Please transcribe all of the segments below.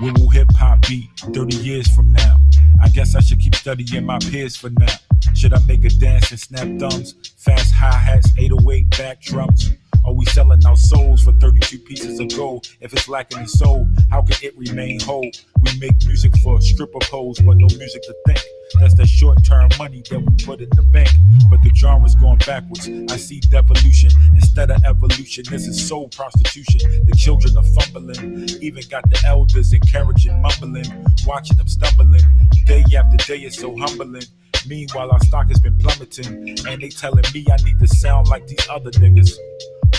Where will hip-hop be 30 years from now? I guess I should keep studying my peers for now. Should I make a dance and snap thumbs? Fast hi-hats, 808 back drums? Are we selling our souls for 32 pieces of gold? If it's lacking in soul, how can it remain whole? We make music for stripper poles, but no music to think. That's the short-term money that we put in the bank. But the genre's going backwards. I see devolution instead of evolution. This is soul prostitution. The children are fumbling. Even got the elders encouraging, mumbling, watching them stumbling. Day after day it's so humbling. Meanwhile, our stock has been plummeting, and they telling me I need to sound like these other niggas.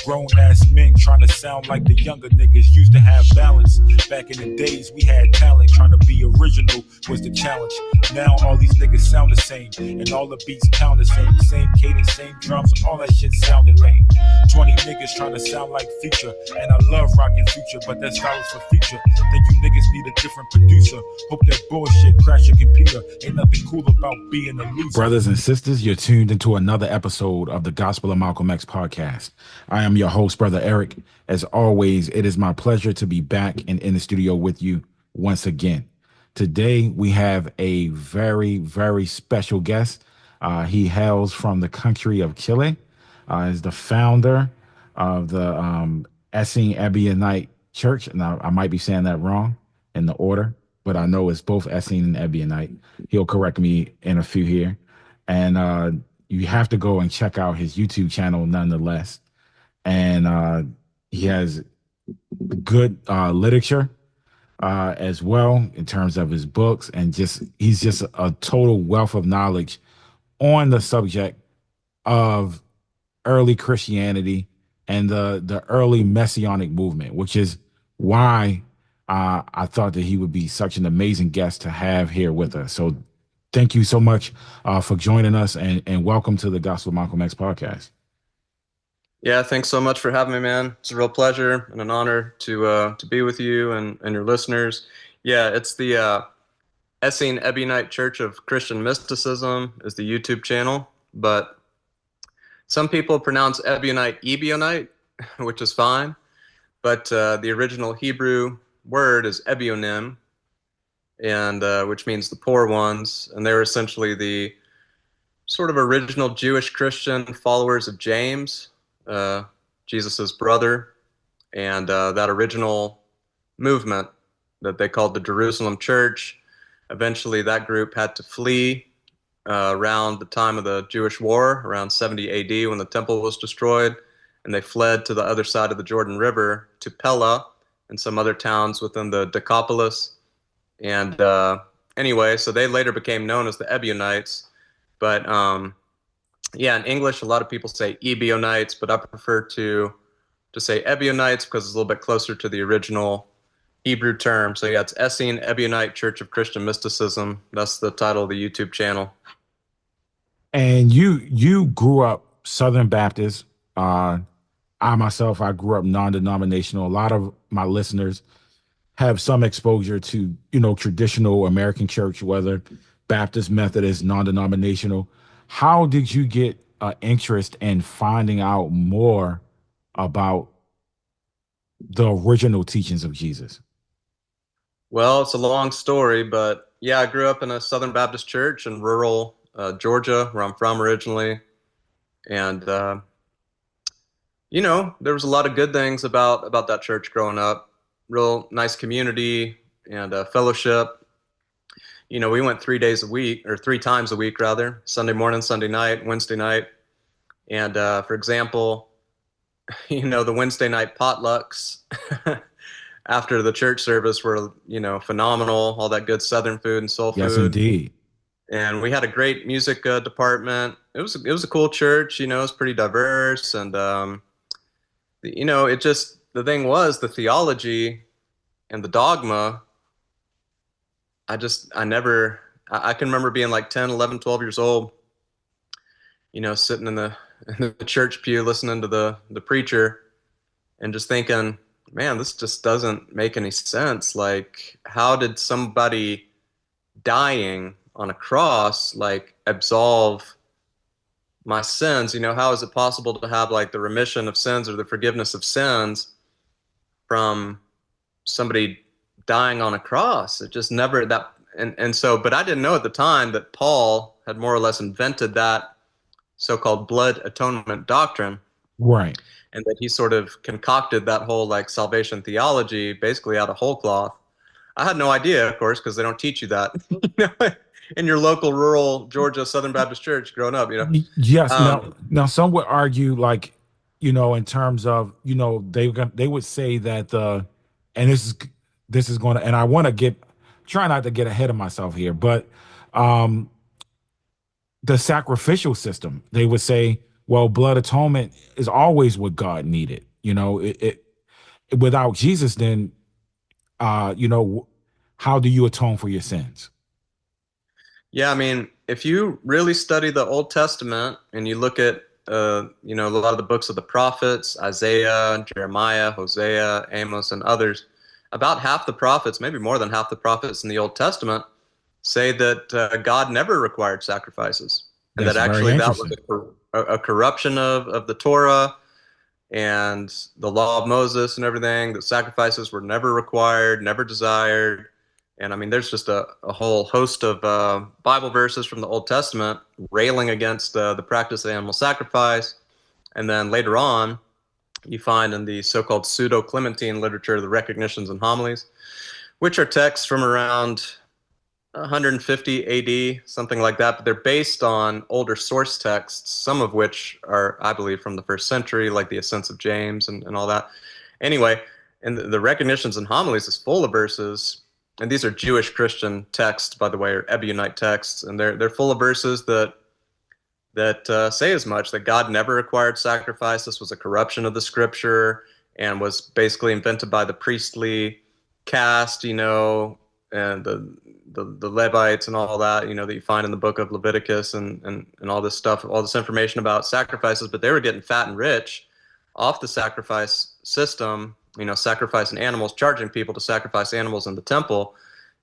Grown-ass men trying to sound like the younger niggas. Used to have balance. Back in the days, we had talent. Trying to be original was the challenge. Now all these niggas sound the same, and all the beats pound the same. Same cadence, same drums, all that shit sounded lame. 20 niggas trying to sound like Future, and I love rocking Future, but that's dollars for future. Think you niggas need a different producer. Hope that bullshit crash your computer. Ain't nothing cool about being a loser. Brothers and sisters, you're tuned into another episode of the Gospel of Malcolm X podcast. I am your host, Brother Eric. As always, it is my pleasure to be back and in the studio with you once again. Today, we have a very, very special guest. He hails from the country of Chile, is the founder of the Essene Ebionite Church. Now, I might be saying that wrong in the order, but I know it's both Essene and Ebionite. He'll correct me in a few here. And you have to go and check out his YouTube channel nonetheless. And he has good literature as well in terms of his books, and he's just a total wealth of knowledge on the subject of early Christianity and the early Messianic movement, which is why I thought that he would be such an amazing guest to have here with us. So thank you so much for joining us, and welcome to the Gospel of Malcolm X podcast. Yeah, thanks so much for having me, man. It's a real pleasure and an honor to be with you and your listeners. Yeah, it's the Essene Ebionite Church of Christian Mysticism is the YouTube channel, but some people pronounce Ebionite Ebionite, which is fine, but the original Hebrew word is Ebionim, and which means the poor ones, and they're essentially the sort of original Jewish Christian followers of James, Jesus's brother, and that original movement that they called the Jerusalem Church. Eventually that group had to flee around the time of the Jewish War, around 70 AD, when the temple was destroyed, and they fled to the other side of the Jordan River to Pella and some other towns within the Decapolis. And anyway, so they later became known as the Ebionites. But yeah, in English, a lot of people say Ebionites, but I prefer to say Ebionites because it's a little bit closer to the original Hebrew term. So yeah, it's Essene Ebionite Church of Christian Mysticism. That's the title of the YouTube channel. And you grew up Southern Baptist. I grew up non-denominational. A lot of my listeners have some exposure to, traditional American church, whether Baptist, Methodist, non-denominational. How did you get an interest in finding out more about the original teachings of Jesus? Well, it's a long story, but yeah, I grew up in a Southern Baptist church in rural Georgia, where I'm from originally. And, there was a lot of good things about that church growing up. Real nice community and fellowship. We went 3 days a week, or 3 times a week rather, Sunday morning, Sunday night, Wednesday night. And for example, the Wednesday night potlucks after the church service were, phenomenal, all that good Southern food and soul food. Yes, indeed. And we had a great music department. It was a cool church, it was pretty diverse. And, the thing was, the theology and the dogma, I can remember being like 10, 11, 12 years old, sitting in the church pew listening to the preacher and just thinking, man, this just doesn't make any sense. Like, how did somebody dying on a cross, absolve my sins? How is it possible to have the remission of sins or the forgiveness of sins from somebody dying on a cross. It just never that. And so, but I didn't know at the time that Paul had more or less invented that so-called blood atonement doctrine. Right. And that he sort of concocted that whole like salvation theology basically out of whole cloth. I had no idea, of course, because they don't teach you that in your local rural Georgia Southern Baptist church growing up, Yes. Now some would argue, like, in terms of, they would say that and this is going to, and I want to try not to get ahead of myself here, but the sacrificial system, they would say, well, blood atonement is always what God needed. Without Jesus, then, how do you atone for your sins? Yeah, I mean, if you really study the Old Testament and you look at, a lot of the books of the prophets, Isaiah, Jeremiah, Hosea, Amos, and others, about half the prophets, maybe more than half the prophets in the Old Testament, say that God never required sacrifices, and that actually that was a corruption of the Torah and the law of Moses and everything, that sacrifices were never required, never desired. And I mean, there's just a whole host of Bible verses from the Old Testament railing against the practice of animal sacrifice. And then later on, you find in the so-called Pseudo-Clementine literature, the Recognitions and Homilies, which are texts from around 150 AD, something like that, but they're based on older source texts, some of which are, I believe, from the 1st century, like the Essence of James and all that. Anyway, and the Recognitions and Homilies is full of verses, and these are Jewish Christian texts, by the way, or Ebionite texts, and they're full of verses that say as much, that God never required sacrifice. This was a corruption of the scripture and was basically invented by the priestly caste, and the Levites and all that, that you find in the book of Leviticus and all this stuff, all this information about sacrifices. But they were getting fat and rich off the sacrifice system, sacrificing animals, charging people to sacrifice animals in the temple.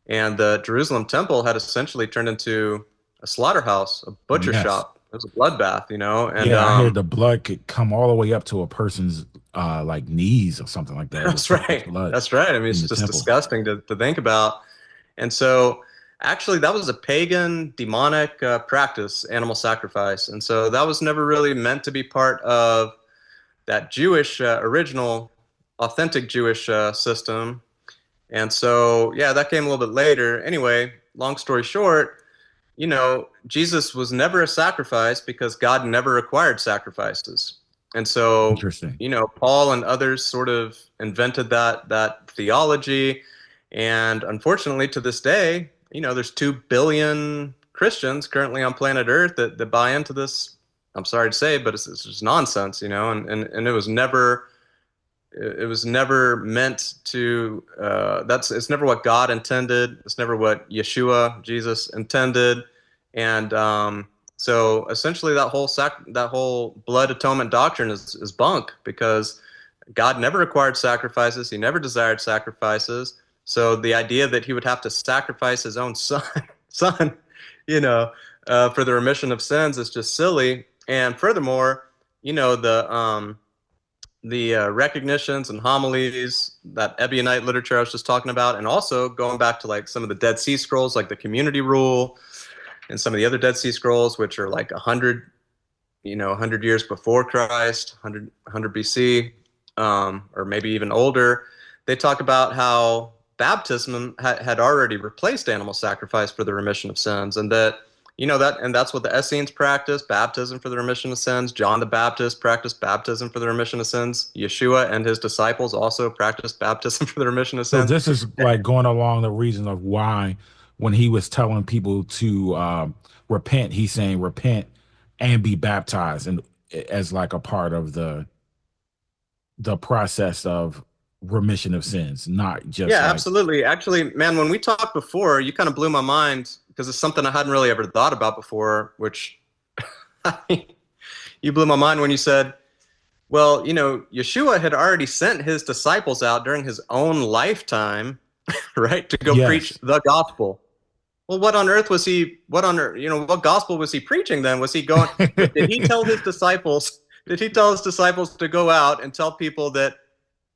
And the Jerusalem temple had essentially turned into a slaughterhouse, a butcher shop. It was a bloodbath, And I heard the blood could come all the way up to a person's like knees or something like that. That's right. That's right. I mean, it's just disgusting to think about. And so actually that was a pagan, demonic practice, animal sacrifice. And so that was never really meant to be part of that Jewish, original, authentic Jewish system. And so, yeah, that came a little bit later. Anyway, long story short, Jesus was never a sacrifice because God never required sacrifices. And so, interesting. Paul and others sort of invented that theology. And unfortunately, to this day, there's 2 billion Christians currently on planet Earth that buy into this. I'm sorry to say, but it's just nonsense, and it was never meant to. It's never what God intended. It's never what Yeshua, Jesus, intended. And so essentially, that whole blood atonement doctrine is bunk, because God never required sacrifices. He never desired sacrifices. So the idea that he would have to sacrifice his own son, for the remission of sins is just silly. And furthermore, the recognitions and homilies, that Ebionite literature I was just talking about, and also going back to like some of the Dead Sea Scrolls, like the Community Rule, and some of the other Dead Sea Scrolls, which are like 100 years before Christ, 100 BC, or maybe even older. They talk about how baptism had already replaced animal sacrifice for the remission of sins, and that and that's what the Essenes practiced, baptism for the remission of sins. John the Baptist practiced baptism for the remission of sins. Yeshua and his disciples also practiced baptism for the remission of sins. So this is like going along the reason of why, when he was telling people to repent, he's saying repent and be baptized, and as like a part of the process of remission of sins, not just absolutely. Actually, man, when we talked before, you kind of blew my mind, because it's something I hadn't really ever thought about before, which you blew my mind when you said, well, Yeshua had already sent his disciples out during his own lifetime, right, to go preach the gospel. Well, what gospel was he preaching then? Was he going, did he tell his disciples to go out and tell people that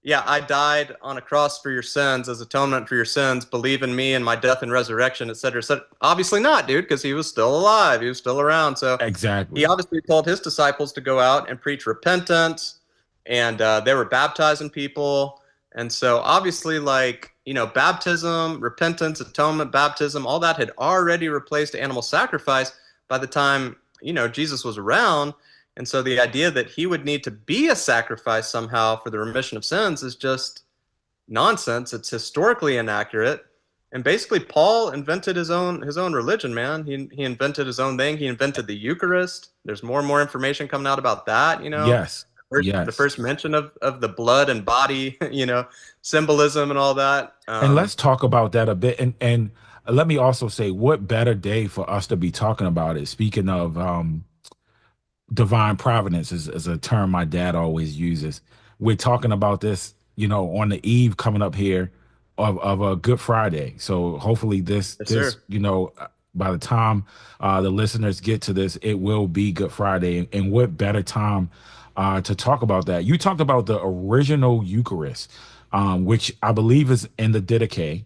yeah, I died on a cross for your sins as atonement for your sins. Believe in me and my death and resurrection, et cetera, et cetera. Obviously not, dude, because he was still alive. He was still around. So he Exactly. obviously told his disciples to go out and preach repentance, and they were baptizing people. And so obviously, like, baptism, repentance, atonement, baptism, all that had already replaced animal sacrifice by the time, Jesus was around. And so the idea that he would need to be a sacrifice somehow for the remission of sins is just nonsense. It's historically inaccurate. And basically Paul invented his own religion, man. He invented his own thing. He invented the Eucharist. There's more and more information coming out about that, Yes. The Yes. first mention of the blood and body, symbolism and all that. And let's talk about that a bit. And let me also say, what better day for us to be talking about it? Speaking of divine providence is a term my dad always uses. We're talking about this, on the eve coming up here of a Good Friday. So hopefully Yes, sir. by the time the listeners get to this, it will be Good Friday. And what better time to talk about that? You talked about the original Eucharist, which I believe is in the Didache.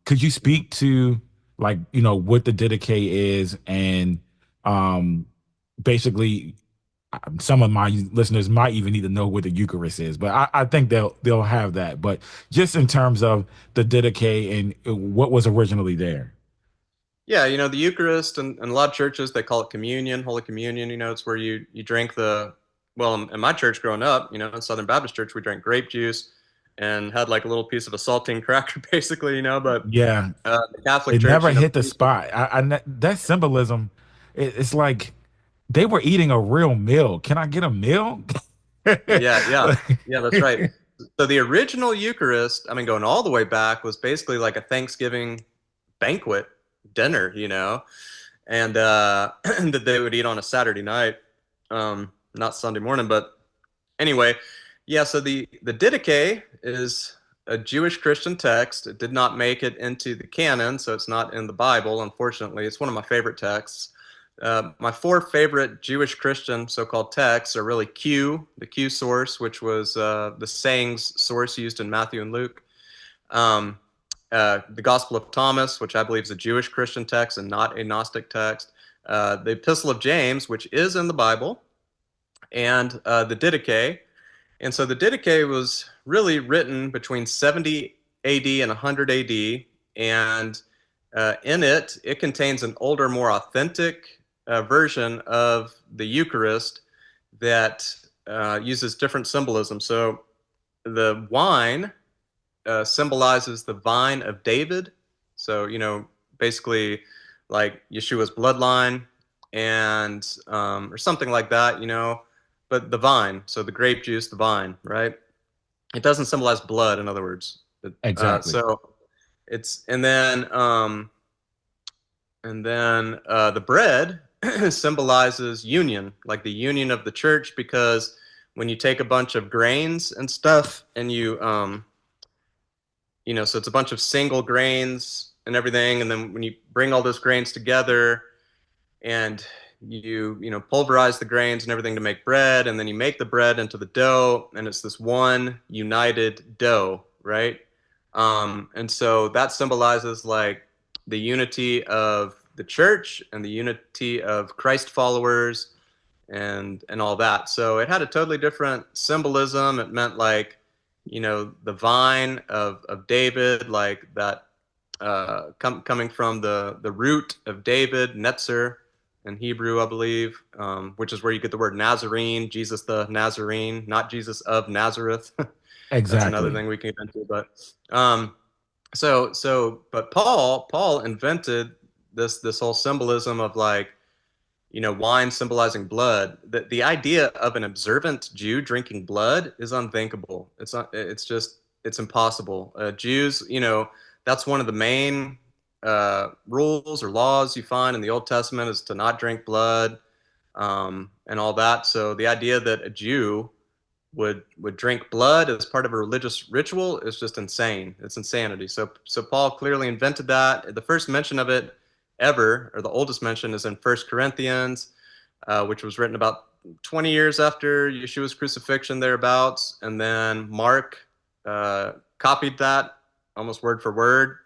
Could you speak to, like, what the Didache is, and basically some of my listeners might even need to know what the Eucharist is, but I think they'll have that. But just in terms of the Didache and what was originally there. Yeah, the Eucharist and a lot of churches, they call it communion, Holy Communion. It's where you drink well, in my church growing up, in Southern Baptist Church, we drank grape juice and had like a little piece of a saltine cracker, basically, but Yeah, the Catholic it Church, never hit the spot. That symbolism, it's like they were eating a real meal. Can I get a meal? yeah, yeah, yeah, that's right. So the original Eucharist, I mean, going all the way back, was basically like a Thanksgiving banquet dinner, and that they would eat on a Saturday night, not Sunday morning. But anyway, yeah. So the Didache is a Jewish Christian text. It did not make it into the canon, so it's not in the Bible. Unfortunately, it's one of my favorite texts. My four favorite Jewish Christian so-called texts are really the Q source, which was the sayings source used in Matthew and Luke. The Gospel of Thomas, which I believe is a Jewish Christian text and not a Gnostic text. The Epistle of James, which is in the Bible, and the Didache. And so the Didache was really written between 70 AD and 100 AD, and in it contains an older, more authentic version of the Eucharist that uses different symbolism. So the wine symbolizes the vine of David. So, basically like Yeshua's bloodline, and or something like that, but the vine, so the grape juice, the vine, right? It doesn't symbolize blood, in other words. Exactly. So it's, and then the bread symbolizes union, like the union of the church, because when you take a bunch of grains and stuff and so it's a bunch of single grains and everything, and then when you bring all those grains together and you pulverize the grains and everything to make bread, and then you make the bread into the dough, and it's this one united dough, right? And so that symbolizes like the unity of the church and the unity of Christ followers and all that. So it had a totally different symbolism. It meant like, the vine of David, like that coming from the root of David, Netzer in Hebrew, I believe, which is where you get the word Nazarene, Jesus the Nazarene, not Jesus of Nazareth. That's another Exactly. thing we can get into. But but Paul invented this whole symbolism of like, wine symbolizing blood. The idea of an observant Jew drinking blood is unthinkable. It's impossible. Jews, that's one of the main rules or laws you find in the Old Testament, is to not drink blood, and all that. So the idea that a Jew would drink blood as part of a religious ritual is just insane. It's insanity. So Paul clearly invented that. The first mention of it ever, or the oldest mention, is in 1 Corinthians, which was written about 20 years after Yeshua's crucifixion, thereabouts, and then Mark copied that almost word for word,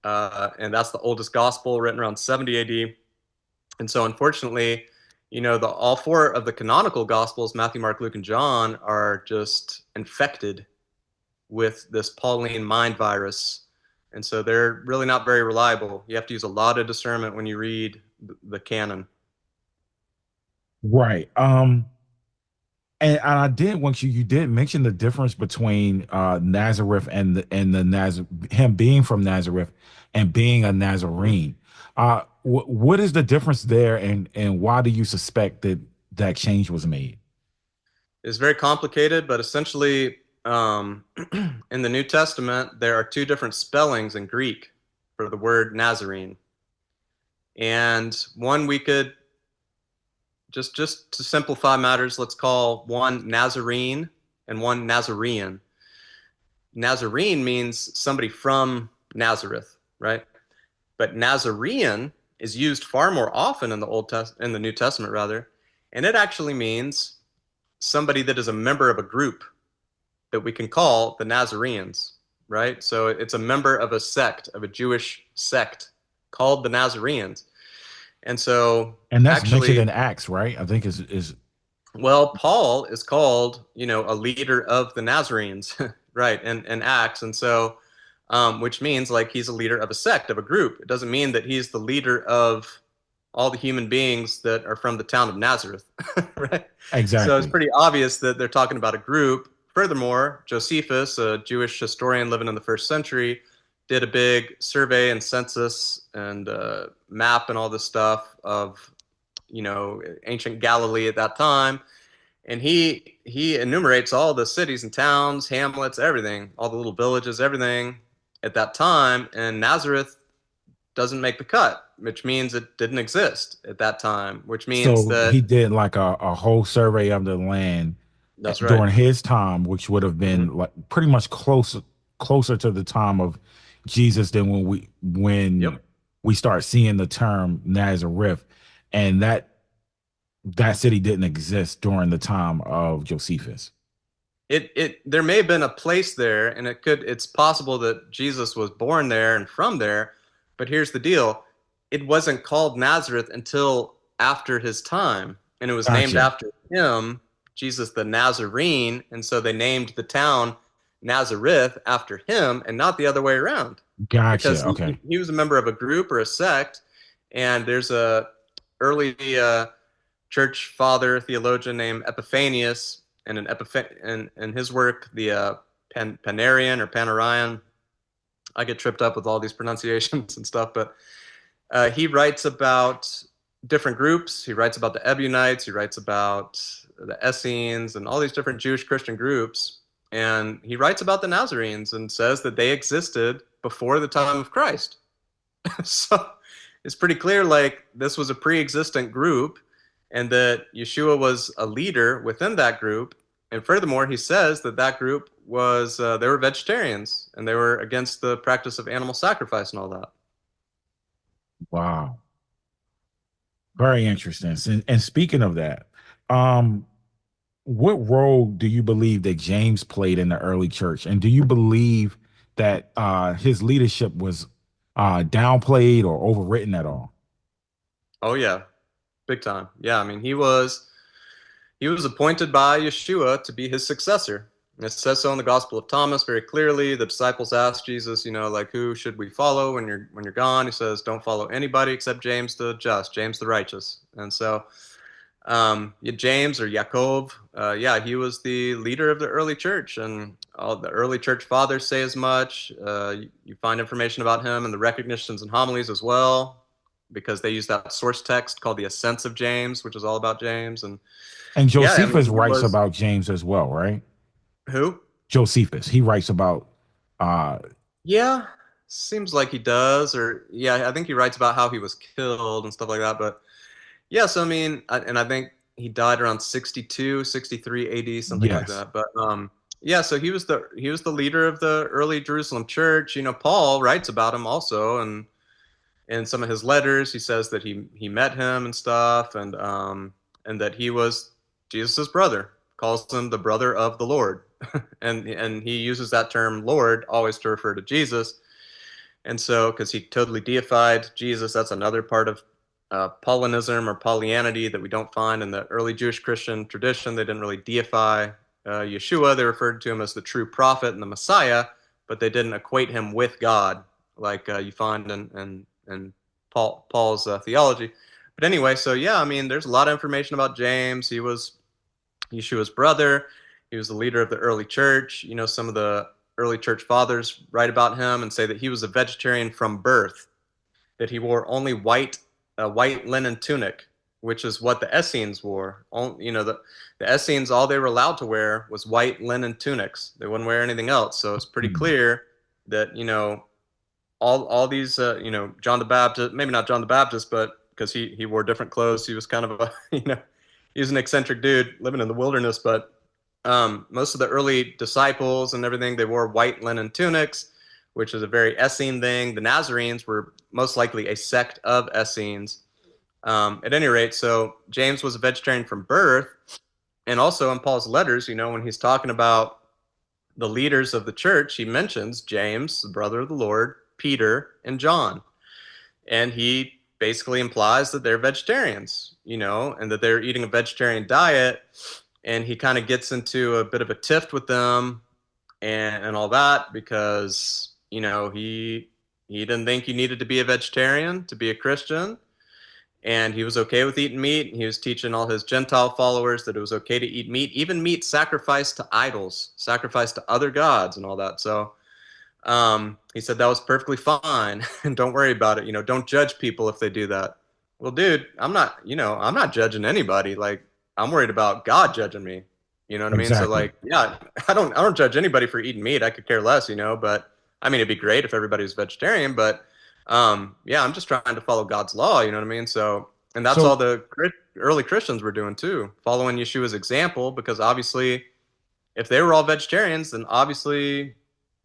and that's the oldest gospel, written around 70 AD. And so, unfortunately, all four of the canonical gospels, Matthew, Mark, Luke, and John, are just infected with this Pauline mind virus. And so they're really not very reliable. You have to use a lot of discernment when you read the canon. Right. And I did want you did mention the difference between Nazareth and him being from Nazareth and being a Nazarene. What is the difference there, and why do you suspect that that change was made? It's very complicated, but essentially, in the New Testament, there are two different spellings in Greek for the word Nazarene. And one we could, just to simplify matters, let's call one Nazarene and one Nazarene. Nazarene means somebody from Nazareth, right? But Nazarene is used far more often in the New Testament rather, and it actually means somebody that is a member of a group that we can call the Nazarenes, right? So it's a member of a sect, of a Jewish sect called the Nazarenes. And so, and that's mentioned in Acts, right? I think is well, Paul is called, a leader of the Nazarenes, right, in Acts. And so, which means like he's a leader of a sect, of a group. It doesn't mean that he's the leader of all the human beings that are from the town of Nazareth, right? exactly. So it's pretty obvious that they're talking about a group. Furthermore, Josephus, a Jewish historian living in the 1st century, did a big survey and census and map and all this stuff of, ancient Galilee at that time. And he enumerates all the cities and towns, hamlets, everything, all the little villages, everything at that time. And Nazareth doesn't make the cut, which means it didn't exist at that time, which means that he did like a whole survey of the land. That's right. During his time, which would have been like pretty much closer to the time of Jesus than when we start seeing the term Nazareth, and that city didn't exist during the time of Josephus. There may have been a place there, and it's possible that Jesus was born there and from there, but here's the deal. It wasn't called Nazareth until after his time, and it was named after him, Jesus the Nazarene, and so they named the town Nazareth after him and not the other way around. Gotcha. Because he was a member of a group or a sect, and there's a early church father theologian named Epiphanius, and in his work, the Panarian or Panarian, I get tripped up with all these pronunciations and stuff, but he writes about different groups. He writes about the Ebionites. He writes about the Essenes and all these different Jewish Christian groups. And he writes about the Nazarenes and says that they existed before the time of Christ. So it's pretty clear, like, this was a pre-existent group and that Yeshua was a leader within that group. And furthermore, he says that group was, they were vegetarians and they were against the practice of animal sacrifice and all that. Wow. Very interesting. And speaking of that, what role do you believe that James played in the early church? And do you believe that his leadership was downplayed or overwritten at all? Oh yeah, big time. Yeah, I mean, he was appointed by Yeshua to be his successor. And it says so in the Gospel of Thomas very clearly. The disciples asked Jesus, like, who should we follow when you're gone? He says, don't follow anybody except James the just, James the righteous. And so James or Yaakov, he was the leader of the early church, and all the early church fathers say as much. You find information about him in the recognitions and homilies as well, because they use that source text called the Ascents of James, which is all about James. And Josephus writes about James as well, right? Who? Josephus. He writes about yeah, seems like he does. Or I think he writes about how he was killed and stuff like that. But yeah, so I mean, and I think he died around 62, 63 AD, something like that. But so he was the leader of the early Jerusalem church. Paul writes about him also, and in some of his letters, he says that he met him and stuff, and that he was Jesus' brother, calls him the brother of the Lord. and he uses that term Lord always to refer to Jesus. And so, because he totally deified Jesus, that's another part of Paulinism or Paulianity that we don't find in the early Jewish Christian tradition. They didn't really deify Yeshua. They referred to him as the true prophet and the Messiah, but they didn't equate him with God like you find in Paul's theology. But anyway, so yeah, I mean, there's a lot of information about James. He was Yeshua's brother. He was the leader of the early church. You know, some of the early church fathers write about him and say that he was a vegetarian from birth, that he wore only a white linen tunic, which is what the Essenes wore. You know, the Essenes, all they were allowed to wear was white linen tunics. They wouldn't wear anything else. So it's pretty clear that, you know, all these, you know, John the Baptist, maybe not John the Baptist, but because he wore different clothes. He was kind of a, you know, he was an eccentric dude living in the wilderness, but most of the early disciples and everything, they wore white linen tunics, which is a very Essene thing. The Nazarenes were most likely a sect of Essenes. At any rate, so James was a vegetarian from birth. And also in Paul's letters, you know, when he's talking about the leaders of the church, he mentions James, the brother of the Lord, Peter, and John. And he basically implies that they're vegetarians, you know, and that they're eating a vegetarian diet. And he kind of gets into a bit of a tiff with them and all that because, you know, he didn't think you needed to be a vegetarian to be a Christian. And he was okay with eating meat. He was teaching all his Gentile followers that it was okay to eat meat, even meat sacrificed to idols, sacrificed to other gods and all that. So he said that was perfectly fine. And don't worry about it. You know, don't judge people if they do that. Well, dude, I'm not judging anybody. Like, I'm worried about God judging me. You know what I mean? So like, yeah, I don't judge anybody for eating meat. I could care less, you know, but I mean, it'd be great if everybody was vegetarian, but yeah, I'm just trying to follow God's law, you know what I mean? So, and that's all the early Christians were doing too, following Yeshua's example, because obviously if they were all vegetarians, then obviously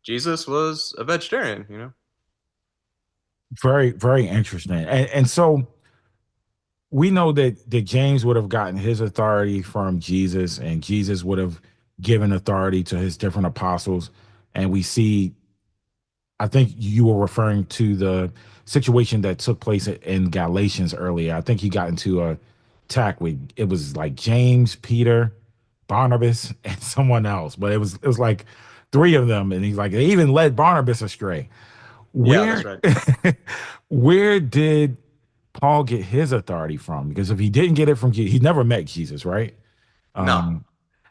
Jesus was a vegetarian, you know? Very, very interesting. And so we know that James would have gotten his authority from Jesus, and Jesus would have given authority to his different apostles. And we see, I think you were referring to the situation that took place in Galatians earlier. I think he got into a attack with, it was like James, Peter, Barnabas, and someone else, but it was like three of them, and he's like, they even led Barnabas astray. Yeah, that's right. Where did Paul get his authority from? Because if he didn't get it from Jesus, he never met Jesus, right? No.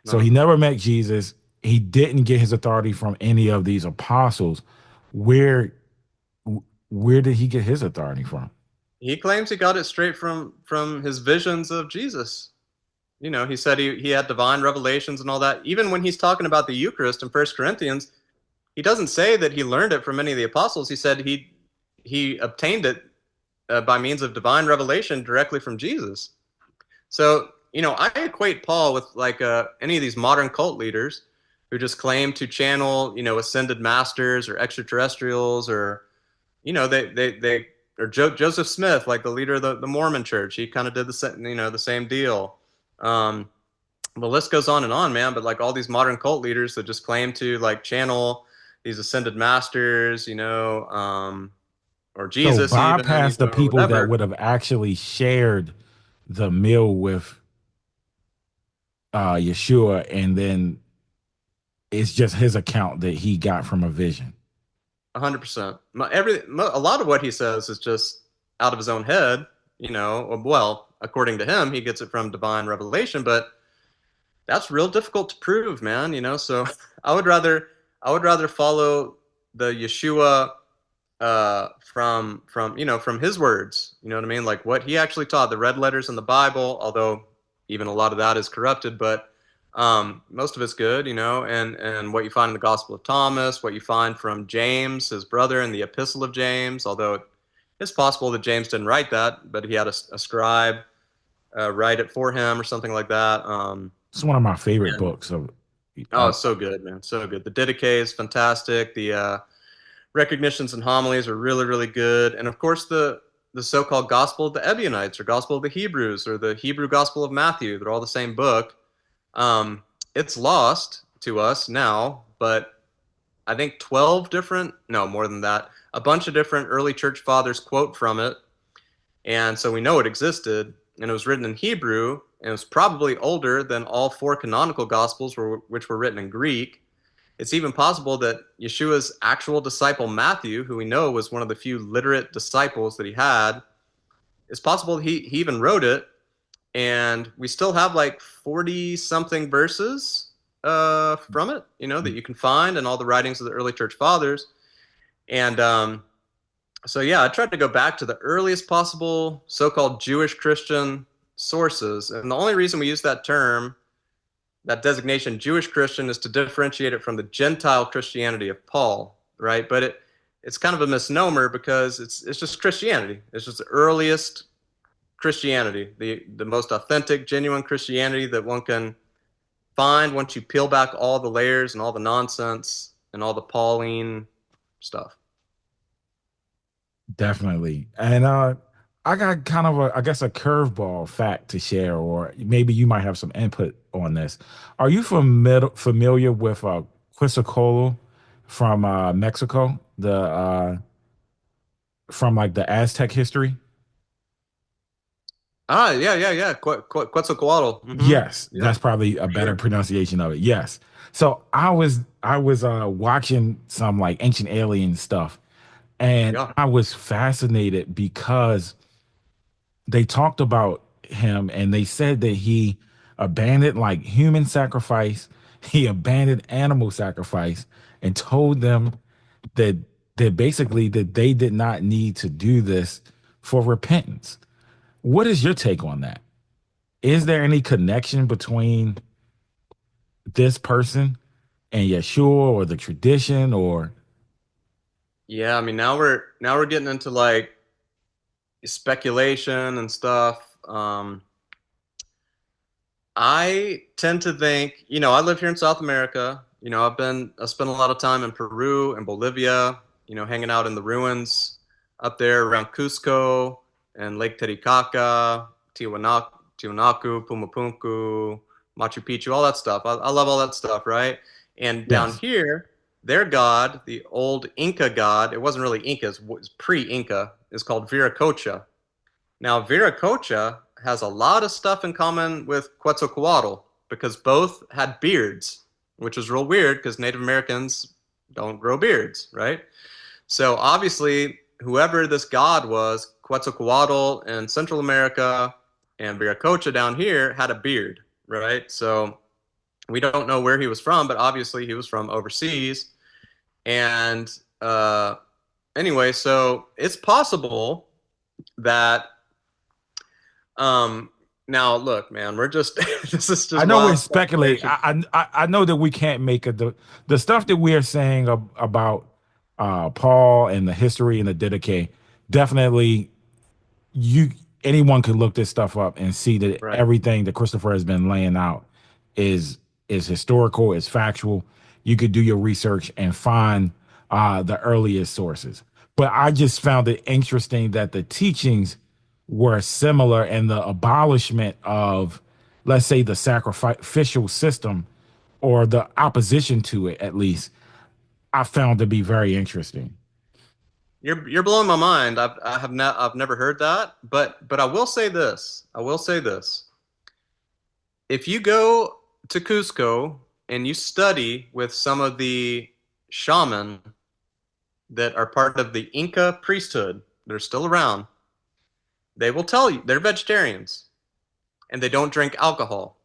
So he never met Jesus. He didn't get his authority from any of these apostles. Where did he get his authority from? He claims he got it straight from his visions of Jesus. You know, he said he had divine revelations and all that. Even when he's talking about the Eucharist in 1 Corinthians, he doesn't say that he learned it from any of the apostles. He said he obtained it by means of divine revelation directly from Jesus. So, you know, I equate Paul with like any of these modern cult leaders who just claim to channel, you know, ascended masters or extraterrestrials, or, you know, they or Joseph Smith, like the leader of the Mormon church. He kind of did the same deal. The list goes on and on, man. But like all these modern cult leaders that just claim to like channel these ascended masters, you know, or Jesus. So bypass even, the people whatever. that would have actually shared the meal with Yeshua, and then it's just his account that he got from a vision. 100%. A lot of what he says is just out of his own head, you know. Well, according to him, he gets it from divine revelation, but that's real difficult to prove, man, you know. So I would rather follow the Yeshua from his words, you know what I mean, like what he actually taught, the red letters in the Bible, although even a lot of that is corrupted, but most of it's good, you know, and what you find in the Gospel of Thomas, what you find from James, his brother, in the Epistle of James, although it's possible that James didn't write that, but he had a scribe write it for him or something like that. It's one of my favorite books. Oh, so good, man, so good. The Didache is fantastic. The recognitions and homilies are really, really good, and of course the so-called Gospel of the Ebionites, or Gospel of the Hebrews, or the Hebrew Gospel of Matthew. They're all the same book. It's lost to us now, but I think 12 different, no, more than that, a bunch of different early church fathers quote from it. And so we know it existed, and it was written in Hebrew, and it was probably older than all four canonical gospels, which were written in Greek. It's even possible that Yeshua's actual disciple Matthew, who we know was one of the few literate disciples that he had, it's possible he even wrote it, and we still have like 40 something verses from it, that you can find in all the writings of the early church fathers. And so yeah, I tried to go back to the earliest possible so-called Jewish Christian sources, and the only reason we use that term, that designation Jewish Christian, is to differentiate it from the Gentile Christianity of Paul, right? But it's kind of a misnomer because it's just Christianity. It's just the earliest Christianity, the most authentic, genuine Christianity that one can find once you peel back all the layers and all the nonsense and all the Pauline stuff. Definitely. And I got kind of I guess a curveball fact to share, or maybe you might have some input on this. Are you familiar with Quetzalcoatl from Mexico, the from like the Aztec history? Yeah. Quetzalcoatl. Yes, Yeah, that's probably a better sure. pronunciation of it. Yes. So I was watching some like ancient alien stuff, and Yeah. I was fascinated because they talked about him and they said that he abandoned like human sacrifice, he abandoned animal sacrifice, and told them that basically that they did not need to do this for repentance. What is your take on that? Is there any connection between this person and Yeshua or the tradition, or Yeah, I mean now we're getting into like speculation and stuff. I tend to think, I live here in South America. I spent a lot of time in Peru and Bolivia, hanging out in the ruins up there around Cusco and Lake Titicaca, Tiwanaku, Pumapunku, Machu Picchu, all that stuff. I love all that stuff, right? And down yes? here, their god, the old Inca god, it wasn't really Inca, it was pre-Inca, is called Viracocha. Now, Viracocha has a lot of stuff in common with Quetzalcoatl because both had beards, which is real weird because Native Americans don't grow beards, right? So obviously, whoever this god was, Quetzalcoatl in Central America and Viracocha down here had a beard, right? So we don't know where he was from, but obviously he was from overseas. And anyway, so it's possible that now look, man, we're just this is I just know we're wild speculating. speculation. I know that we can't make it. The stuff that we are saying about Paul and the history and the Didache, definitely you anyone could look this stuff up and see that Right. everything that Christopher has been laying out is historical, is factual. You could do your research and find the earliest sources. But I just found it interesting that the teachings were similar, and the abolishment of, let's say, the sacrificial system, or the opposition to it, at least, I found to be very interesting. You're blowing my mind. I've never heard that, but I will say this. I will say this. If you go to Cusco and you study with some of the shaman that are part of the Inca priesthood, they're still around, they will tell you they're vegetarians and they don't drink alcohol.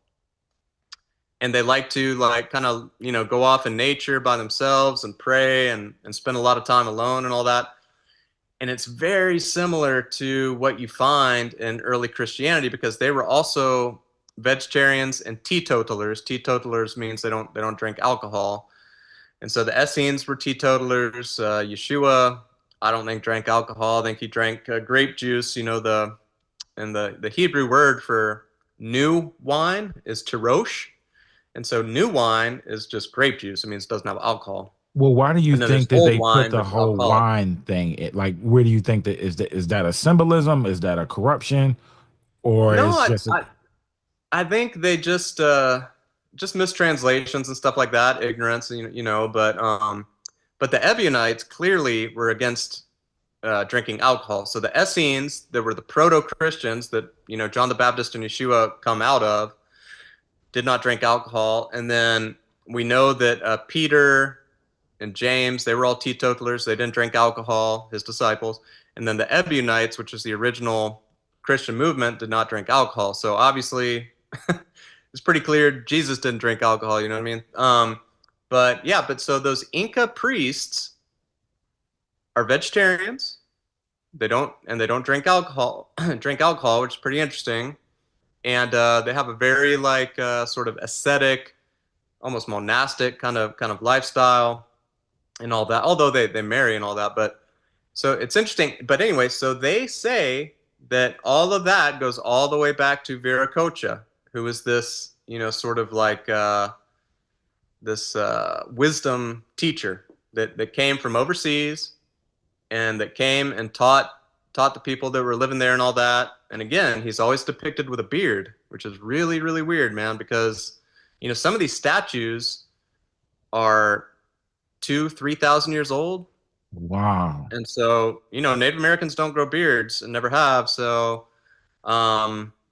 And they like to like kind of go off in nature by themselves and pray and spend a lot of time alone and all that. And it's very similar to what you find in early Christianity because they were also vegetarians and teetotalers. Teetotalers means they don't drink alcohol. And so the Essenes were teetotalers. Yeshua, I don't think drank alcohol. I think he drank grape juice. The Hebrew word for new wine is tirosh, and so new wine is just grape juice. It means it doesn't have alcohol. Well, why do you And then there's think that old they put wine, the which is whole alcoholic. wine thing? Like, where do you think that a symbolism? Is that a corruption, or No, is I, just a, I I think they just just mistranslations and stuff like that, ignorance, but the Ebionites clearly were against drinking alcohol. So the Essenes, that were the proto-Christians that, John the Baptist and Yeshua come out of, did not drink alcohol. And then we know that Peter and James, they were all teetotalers. They didn't drink alcohol, his disciples. And then the Ebionites, which is the original Christian movement, did not drink alcohol. So obviously, it's pretty clear Jesus didn't drink alcohol, you know what I mean? But so those Inca priests are vegetarians. They don't drink alcohol, which is pretty interesting. And they have a very sort of ascetic, almost monastic kind of lifestyle and all that. Although they marry and all that, but so it's interesting. But anyway, so they say that all of that goes all the way back to Viracocha, who is this, sort of this wisdom teacher that came from overseas and that came and taught the people that were living there and all that. And again, he's always depicted with a beard, which is really, really weird, man, because, some of these statues are 2,000-3,000 years old. Wow. And so, Native Americans don't grow beards and never have. So,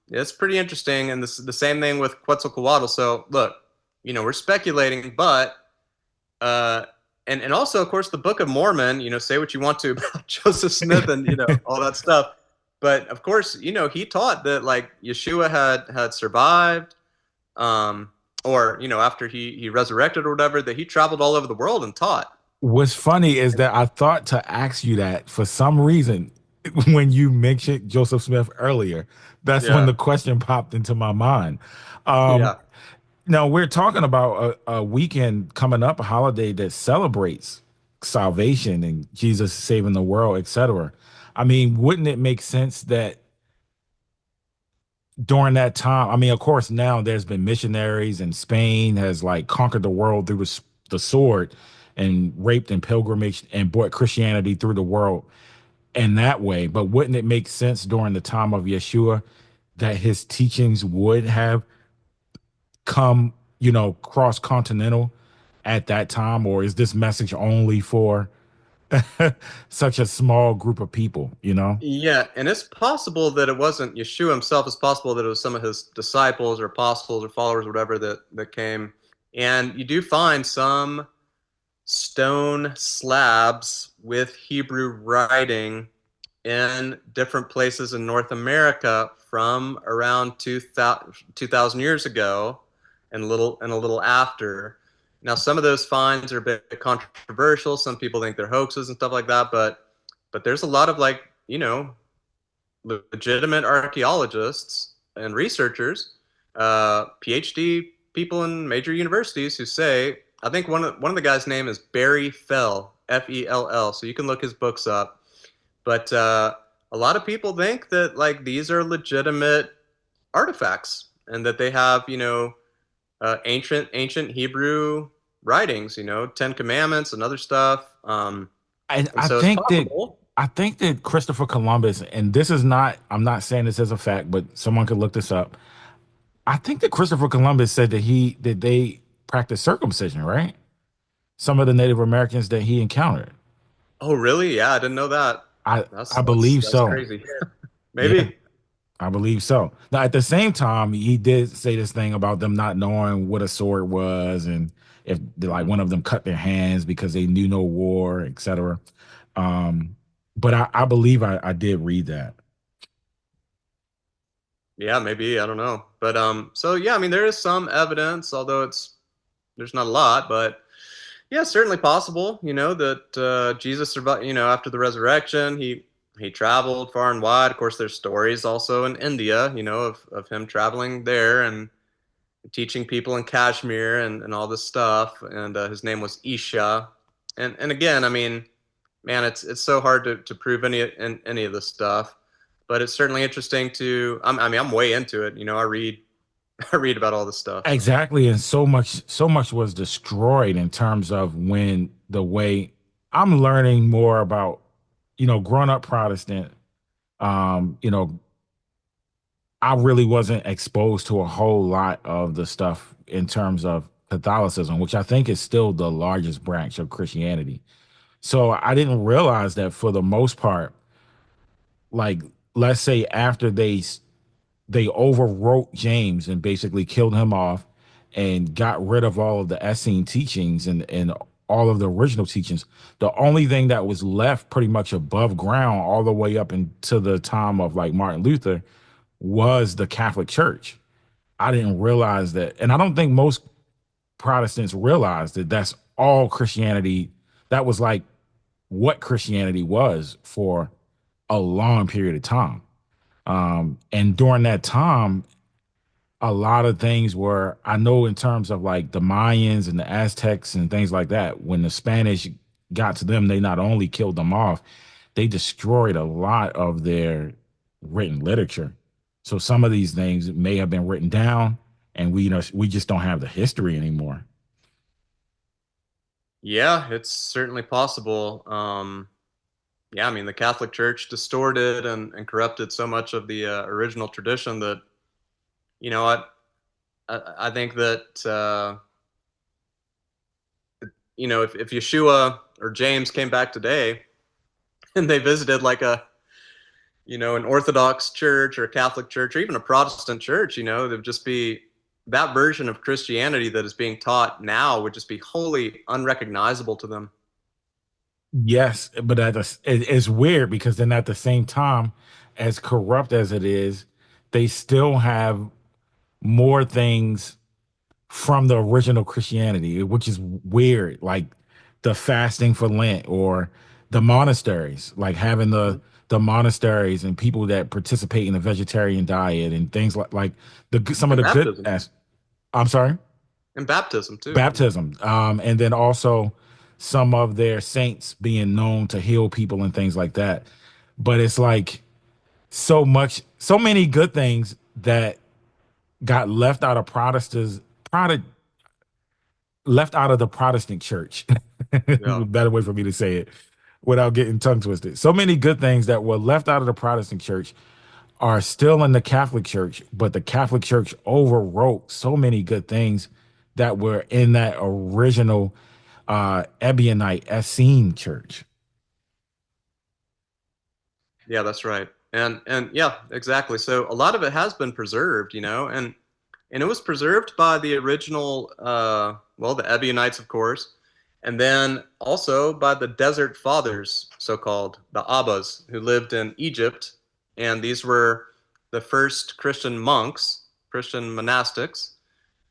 it's pretty interesting. And this the same thing with Quetzalcoatl. So look, we're speculating, but, and also, of course, the Book of Mormon, say what you want to about Joseph Smith and, all that stuff. But of course, he taught that Yeshua had survived, or, after he resurrected or whatever, that he traveled all over the world and taught. What's funny is that I thought to ask you that for some reason when you mentioned Joseph Smith earlier. That's when the question popped into my mind. Now we're talking about a weekend coming up, a holiday that celebrates salvation and Jesus saving the world, etc. I mean, wouldn't it make sense that during that time, I mean, of course, now there's been missionaries and Spain has conquered the world through the sword and raped and pilgrimaged and brought Christianity through the world in that way. But wouldn't it make sense during the time of Yeshua that his teachings would have come, cross-continental at that time? Or is this message only for such a small group of people, Yeah, and it's possible that it wasn't Yeshua himself. It's possible that it was some of his disciples or apostles or followers or whatever that came. And you do find some stone slabs with Hebrew writing in different places in North America from around 2,000 years ago and a little after. Now, some of those finds are a bit controversial. Some people think they're hoaxes and stuff like that, but there's a lot of legitimate archaeologists and researchers, PhD people in major universities who say, I think one of the guys' name is Barry Fell, Fell. So you can look his books up. But a lot of people think that these are legitimate artifacts and that they have ancient Hebrew writings, 10 Commandments and other stuff. I think that Christopher Columbus, and this is not, I'm not saying this as a fact, but someone could look this up. I think that Christopher Columbus said that they practiced circumcision, right? Some of the Native Americans that he encountered. Oh, really? Yeah, I didn't know that. I believe so. That's crazy. Maybe. Yeah, I believe so. Now, at the same time, he did say this thing about them not knowing what a sword was, and if one of them cut their hands because they knew no war, etc. But I believe I did read that. Yeah, maybe, I don't know. But so yeah, I mean, there is some evidence, although there's not a lot, but yeah, certainly possible, that Jesus survived, after the resurrection, he traveled far and wide. Of course, there's stories also in India, of him traveling there and teaching people in Kashmir and all this stuff. And his name was Isha. And again, I mean, man, it's so hard to prove any of this stuff, but it's certainly interesting I'm way into it. I read about all this stuff. Exactly. And so much was destroyed in terms of when the way I'm learning more about, growing up Protestant, I I really wasn't exposed to a whole lot of the stuff in terms of Catholicism, which I think is still the largest branch of Christianity. So I didn't realize that for the most part, like let's say after they overwrote James and basically killed him off and got rid of all of the Essene teachings and all of the original teachings. The only thing that was left pretty much above ground all the way up into the time of like Martin Luther was the Catholic Church. I didn't realize that. And I don't think most Protestants realize that that's all Christianity. That was like what Christianity was for a long period of time. And during that time, a lot of things were, I know in terms of like the Mayans and the Aztecs and things like that, when the Spanish got to them, they not only killed them off, they destroyed a lot of their written literature. So some of these things may have been written down and we just don't have the history anymore. Yeah, it's certainly possible. Yeah, I mean, the Catholic Church distorted and corrupted so much of the original tradition that, you know, I think that, you know, if Yeshua or James came back today and they visited like you know, an Orthodox church or a Catholic church or even a Protestant church, you know, there'd just be that version of Christianity that is being taught now would just be wholly unrecognizable to them. Yes, but it's weird because then at the same time, as corrupt as it is, they still have more things from the original Christianity, which is weird, like the fasting for Lent or the monasteries, like having the monasteries and people that participate in the vegetarian diet and things like the some of And the good baptism. I'm sorry, And baptism too. baptism, and then also some of their saints being known to heal people and things like that. But it's like so many good things that got left out of left out of the Protestant church. Yeah. Better way for me to say it without getting tongue twisted. So many good things that were left out of the Protestant church are still in the Catholic Church, but the Catholic Church overwrote so many good things that were in that original Ebionite Essene church. Yeah, that's right. And yeah, exactly. So a lot of it has been preserved, you know, and it was preserved by the original well, the Ebionites, of course, and then also by the Desert Fathers, so-called, the Abbas, who lived in Egypt, and these were the first Christian monks, Christian monastics,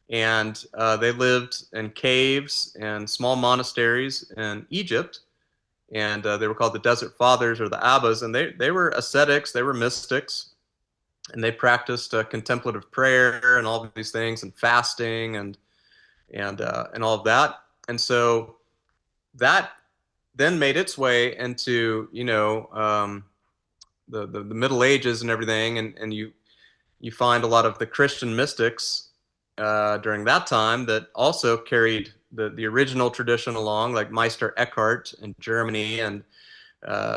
and they lived in caves and small monasteries in Egypt, and they were called the Desert Fathers or the Abbas, and they were ascetics, they were mystics, and they practiced contemplative prayer and all of these things, and fasting and all of that, and so that then made its way into, you know, the Middle Ages and everything, and you find a lot of the Christian mystics during that time that also carried the original tradition along, like Meister Eckhart in Germany and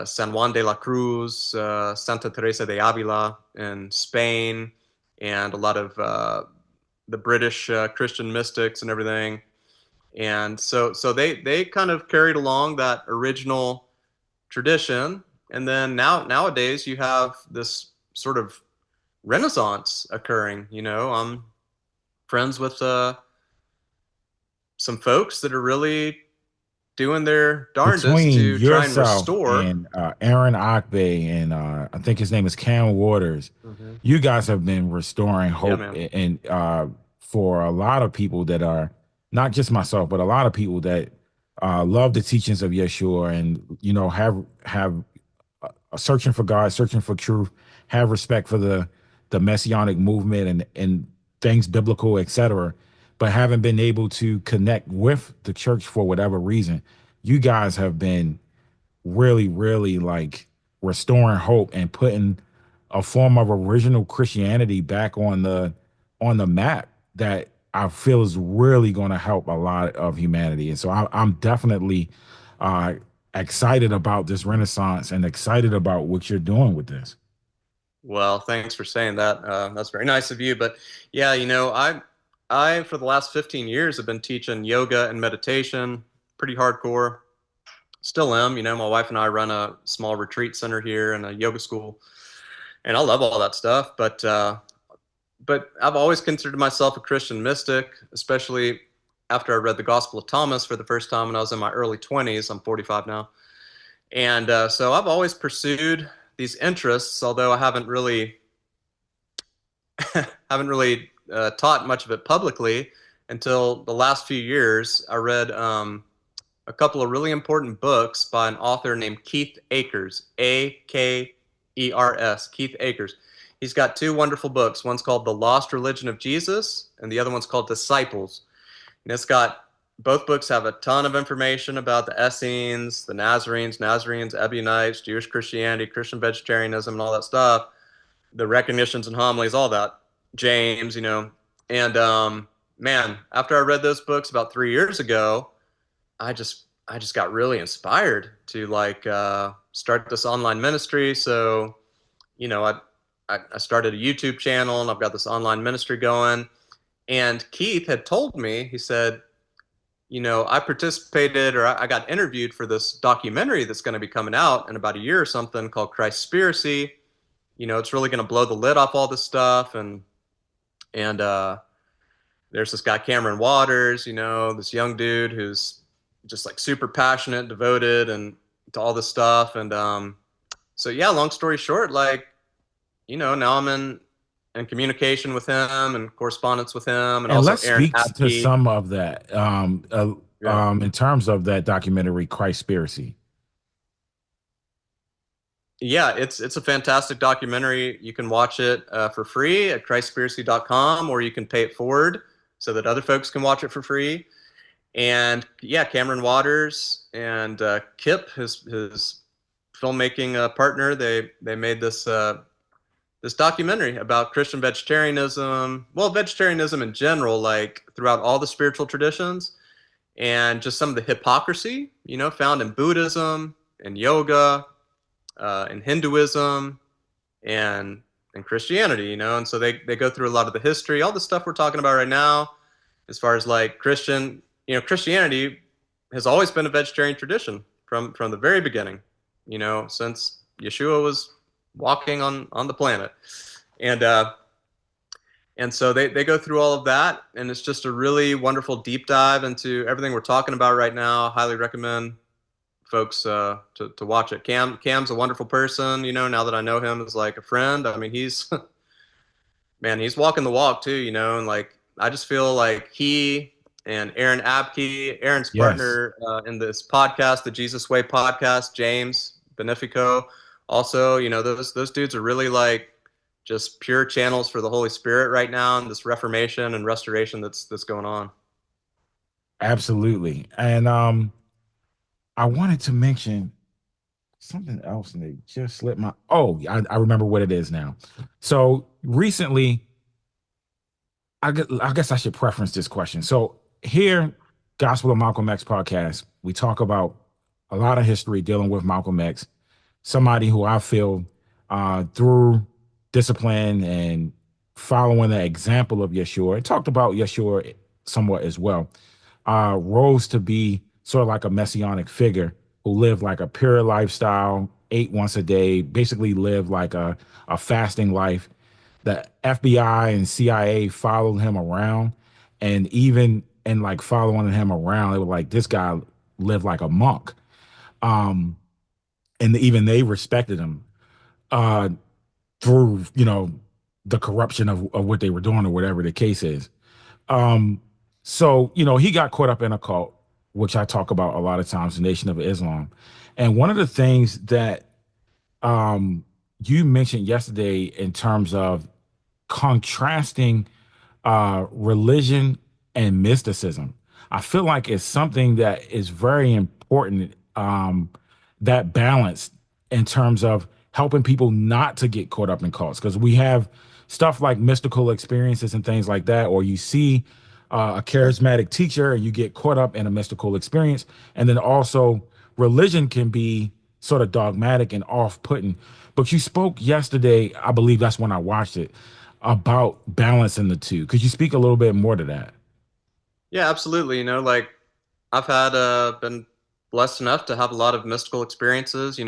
San Juan de la Cruz, Santa Teresa de Avila in Spain, and a lot of the British Christian mystics and everything. And so they kind of carried along that original tradition. And then nowadays you have this sort of renaissance occurring. You know, I'm friends with some folks that are really doing their darndest Between to try and yourself restore. and Aaron Akbe and I think his name is Cam Waters, Mhm. you guys have been restoring hope man. and for a lot of people that are not just myself, but a lot of people that love the teachings of Yeshua and have searching for God, searching for truth, have respect for the messianic movement and things biblical, etc., but haven't been able to connect with the church for whatever reason. You guys have been really, really like restoring hope and putting a form of original Christianity back on the map that I feel is really going to help a lot of humanity. And so I'm definitely uh, excited about this renaissance and excited about what you're doing with this. Well, thanks for saying that. That's very nice of you. But yeah, I for the last 15 years have been teaching yoga and meditation, pretty hardcore. Still am. My wife and I run a small retreat center here and a yoga school, and I love all that stuff. But I've always considered myself a Christian mystic, especially after I read the Gospel of Thomas for the first time when I was in my early 20s. I'm 45 now. And so I've always pursued these interests, although I haven't really taught much of it publicly until the last few years. I read a couple of really important books by an author named Keith Akers, Akers, Keith Akers. He's got two wonderful books. One's called The Lost Religion of Jesus, and the other one's called Disciples. And both books have a ton of information about the Essenes, the Nazarenes, Ebionites, Jewish Christianity, Christian vegetarianism, and all that stuff. The recognitions and homilies, all that. James, And man, after I read those books about 3 years ago, I just got really inspired to start this online ministry. So, I started a YouTube channel and I've got this online ministry going. And Keith had told me, he said, I participated or I got interviewed for this documentary that's going to be coming out in about a year or something called Christspiracy. It's really going to blow the lid off all this stuff. And there's this guy, Cameron Waters, this young dude who's just like super passionate, devoted and to all this stuff. And so yeah, long story short, now I'm in communication with him and correspondence with him, and also let's Aaron speak to Apke. some of that in terms of that documentary, Christspiracy. Yeah, it's a fantastic documentary. You can watch it for free at christspiracy.com, or you can pay it forward so that other folks can watch it for free. And yeah, Cameron Waters and Kip, his filmmaking partner, they made this documentary about Christian vegetarianism, vegetarianism in general, like throughout all the spiritual traditions, and just some of the hypocrisy, found in Buddhism and yoga, and Hinduism and Christianity, and so they go through a lot of the history, all the stuff we're talking about right now, as far as like Christianity has always been a vegetarian tradition from the very beginning, since Yeshua was walking on the planet. And so they go through all of that, and it's just a really wonderful deep dive into everything we're talking about right now. Highly recommend folks to watch it. Cam's a wonderful person, now that I know him as like a friend. I mean, he's walking the walk too, and like I just feel like he and Aaron Apke, Aaron's partner in this podcast, the Jesus Way podcast, James Benefico, also, those dudes are really like just pure channels for the Holy Spirit right now, and this reformation and restoration that's going on. Absolutely. And I wanted to mention something else, and they just slipped my. Oh, I remember what it is now. So recently, I guess I should preference this question. So here, Gospel of Malcolm X podcast, we talk about a lot of history dealing with Malcolm X, somebody who I feel through discipline and following the example of Yeshua, and talked about Yeshua somewhat as well, rose to be sort of like a messianic figure who lived like a pure lifestyle, ate once a day, basically lived like a fasting life. The FBI and CIA followed him around, and even in like following him around, they were like, this guy lived like a monk. And even they respected him through, the corruption of what they were doing or whatever the case is. So, he got caught up in a cult, which I talk about a lot of times, the Nation of Islam. And one of the things that you mentioned yesterday in terms of contrasting religion and mysticism, I feel like it's something that is very important, that balance in terms of helping people not to get caught up in cults, because we have stuff like mystical experiences and things like that, or you see a charismatic teacher and you get caught up in a mystical experience. And then also religion can be sort of dogmatic and off-putting. But you spoke yesterday, I believe that's when I watched it, about balancing the two. Could you speak a little bit more to that? Yeah, absolutely. Like I've had been blessed enough to have a lot of mystical experiences.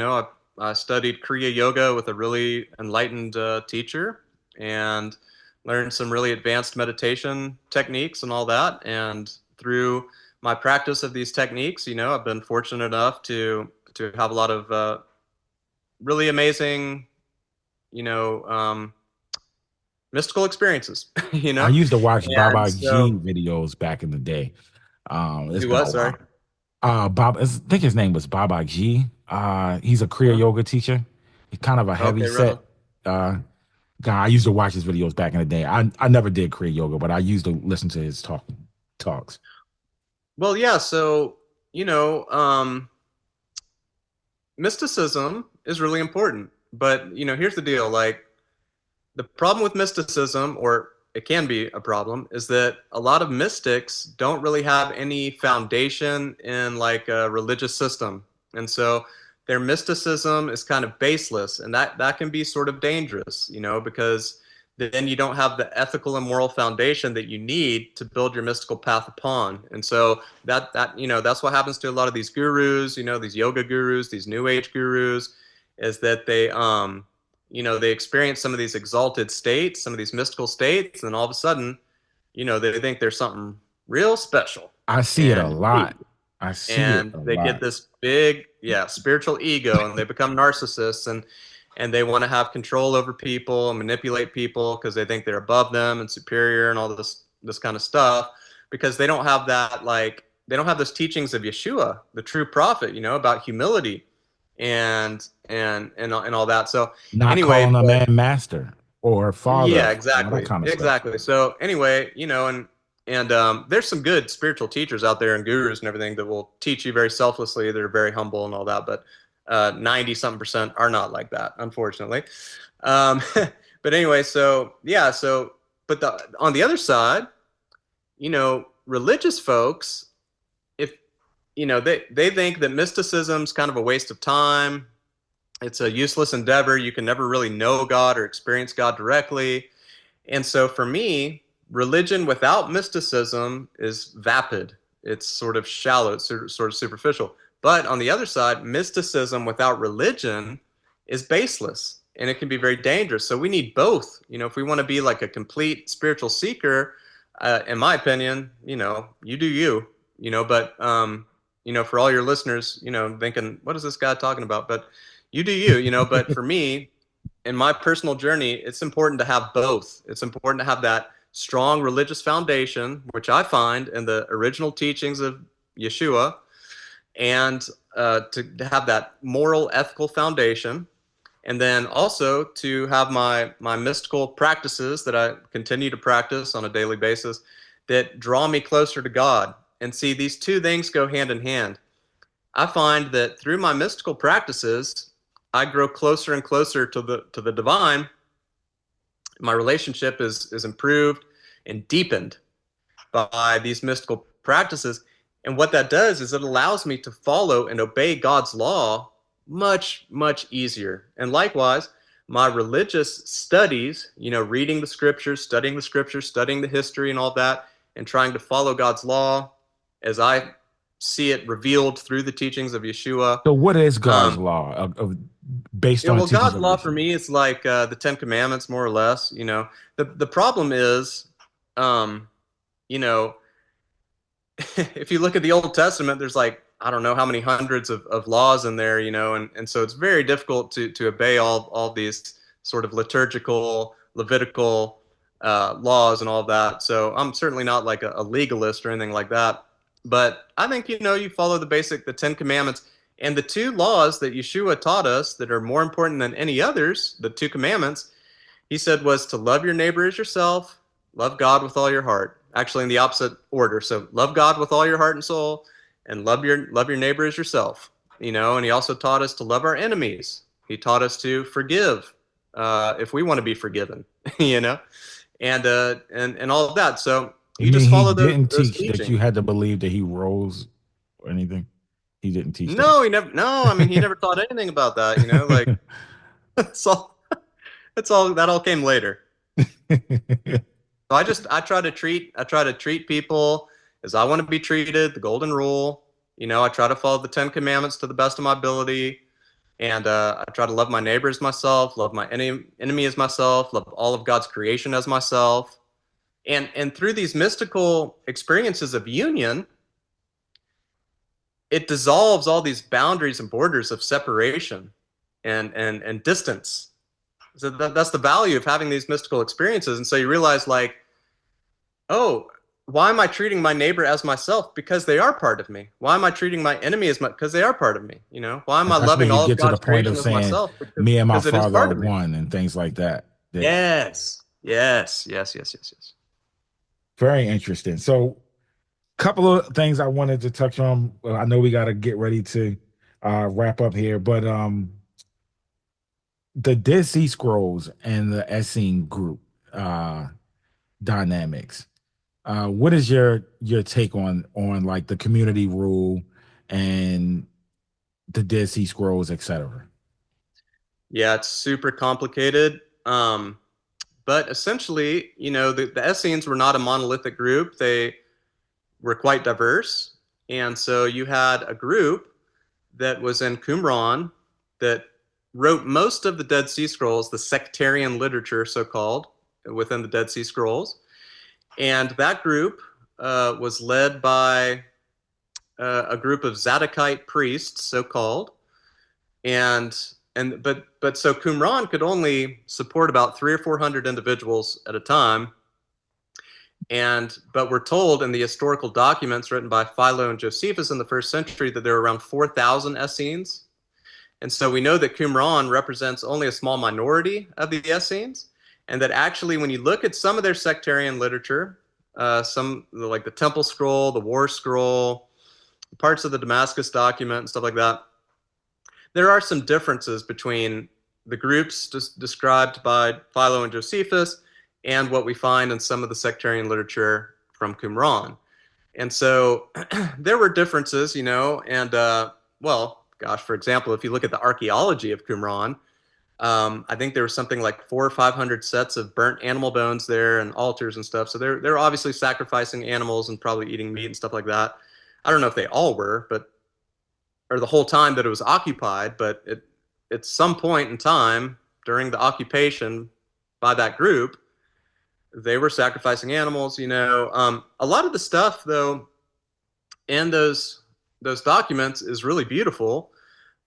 I studied Kriya Yoga with a really enlightened teacher and learned some really advanced meditation techniques and all that. And through my practice of these techniques, I've been fortunate enough to have a lot of really amazing, you know, um, mystical experiences. I used to watch And Baba G so, videos back in the day. It's do been what? a Sorry. while. I think his name was Baba G. He's a Kriya Huh? Yoga teacher. He's kind of a heavy Okay, right set on. guy. I used to watch his videos back in the day. I never did Kriya Yoga, but I used to listen to his talks. Well, yeah. So, you know, um, mysticism is really important. But, here's the deal. Like, the problem with mysticism, or it can be a problem, is that a lot of mystics don't really have any foundation in like a religious system. And so their mysticism is kind of baseless, and that can be sort of dangerous, because then you don't have the ethical and moral foundation that you need to build your mystical path upon. And so that's what happens to a lot of these gurus, these yoga gurus, these new age gurus, is that they experience some of these exalted states, some of these mystical states, and all of a sudden, they think there's something real special I see it a and unique. lot. I see it And a they get lot. this big, spiritual ego, and they become narcissists, and they want to have control over people and manipulate people because they think they're above them and superior and all this kind of stuff, because they don't have those teachings of Yeshua, the true prophet, about humility and all that. So Not anyway, calling a but man master or father, yeah, all that exactly, kind of stuff. exactly. So anyway, and there's some good spiritual teachers out there and gurus and everything that will teach you very selflessly. They're very humble and all that, but 90 something percent are not like that, unfortunately. Um, but anyway, so yeah, but on the other side, religious folks, if they think that mysticism's kind of a waste of time. It's a useless endeavor. You can never really know God or experience God directly. And so for me, religion without mysticism is vapid. It's sort of shallow, it's sort of superficial. But on the other side, mysticism without religion is baseless, and it can be very dangerous. So we need both. If we want to be like a complete spiritual seeker, in my opinion, you do you, but, for all your listeners, thinking, what is this guy talking about? But you do you, but for me, in my personal journey, it's important to have both. It's important to have that strong religious foundation, which I find in the original teachings of Yeshua, and to have that moral, ethical foundation, and then also to have my mystical practices that I continue to practice on a daily basis that draw me closer to God. And see, these two things go hand in hand. I find that through my mystical practices, I grow closer and closer to the divine. My relationship is improved and deepened by these mystical practices. And what that does is it allows me to follow and obey God's law much, much easier. And likewise, my religious studies, reading the scriptures, studying the history and all that, and trying to follow God's law as I see it revealed through the teachings of Yeshua. So, what is God's Um, law based yeah, on the well, teachings God's of law for Yeshua? me is like the Ten Commandments, more or less. The problem is, um, you know, if you look at the Old Testament, there's like I don't know how many hundreds of laws in there, and so it's very difficult to obey all these sort of liturgical, Levitical laws and all of that. So I'm certainly not like a legalist or anything like that. But I think you follow the 10 Commandments, and the two laws that Yeshua taught us that are more important than any others. The two commandments he said was to love your neighbor as yourself, love God with all your heart. Actually, in the opposite order. So love God with all your heart and soul, and love your neighbor as yourself. And he also taught us to love our enemies. He taught us to forgive if we want to be forgiven. You know, and all of that. So You you mean just he follow didn't those teach that teachings. you had to believe that he rose or anything? He didn't teach that. No, he never. No, I mean, he never taught anything about that. You know, like it's all. It's all that all came later. So I try to treat people as I want to be treated. The golden rule. You know, I try to follow the 10 Commandments to the best of my ability. And I try to love my neighbor as myself, love my enemy as myself, love all of God's creation as myself. And through these mystical experiences of union, it dissolves all these boundaries and borders of separation and distance. So that's the value of having these mystical experiences. And so you realize, like, oh, why am I treating my neighbor as myself? Because they are part of me. Why am I treating my enemy as because they are part of me? You know, why am I That's where loving you all of get to the God's point creation of as saying, myself? me and my Because it is Father part are of me. one and things like that. Yes. Yes. Very interesting. So, couple of things I wanted to touch on. Well, I know we got to get ready to wrap up here, but the Dead Sea Scrolls and the Essene group dynamics. What is your take on like the community rule and the Dead Sea Scrolls, etc.? Yeah, it's super complicated. But essentially, you know, the Essenes were not a monolithic group. They were quite diverse. And so you had a group that was in Qumran that wrote most of the Dead Sea Scrolls, the sectarian literature, so called, within the Dead Sea Scrolls. And that group was led by a group of Zadokite priests, so called. But so Qumran could only support about 300 or 400 individuals at a time. But we're told in the historical documents written by Philo and Josephus in the first century that there were around 4,000 Essenes. And so we know that Qumran represents only a small minority of the Essenes, and that actually when you look at some of their sectarian literature, some like the Temple Scroll, the War Scroll, parts of the Damascus document and stuff like that, there are some differences between the groups described by Philo and Josephus and what we find in some of the sectarian literature from Qumran. And so there were differences, you know, and well, gosh, for example, if you look at the archaeology of Qumran, I think there was something like 400 or 500 sets of burnt animal bones there and altars and stuff. So they're obviously sacrificing animals and probably eating meat and stuff like that. I don't know if they all were, but or the whole time that it was occupied, but at some point in time during the occupation by that group, they were sacrificing animals. You know, a lot of the stuff though in those documents is really beautiful,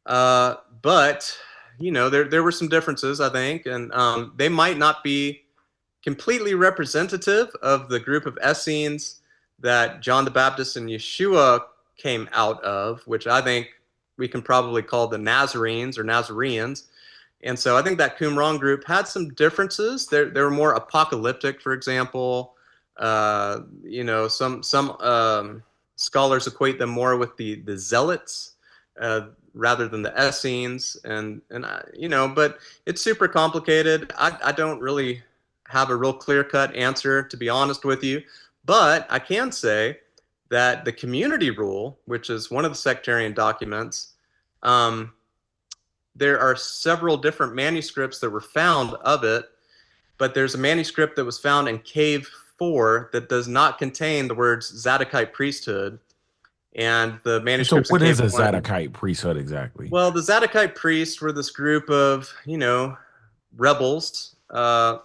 but you know there were some differences, I think, and they might not be completely representative of the group of Essenes that John the Baptist and Yeshua came out of, which I think we can probably call the Nazarenes or Nazareans. And so I think that Qumran group had some differences. They were more apocalyptic, for example. You know, some scholars equate them more with the Zealots rather than the Essenes, and you know, but it's super complicated. I don't really have a real clear-cut answer, to be honest with you, but I can say that the community rule, which is one of the sectarian documents, there are several different manuscripts that were found of it, but there's a manuscript that was found in Cave 4 that does not contain the words Zadokite priesthood. And the manuscripts. So what is a Zadokite priesthood exactly? Well, the Zadokite priests were this group of, you know, rebels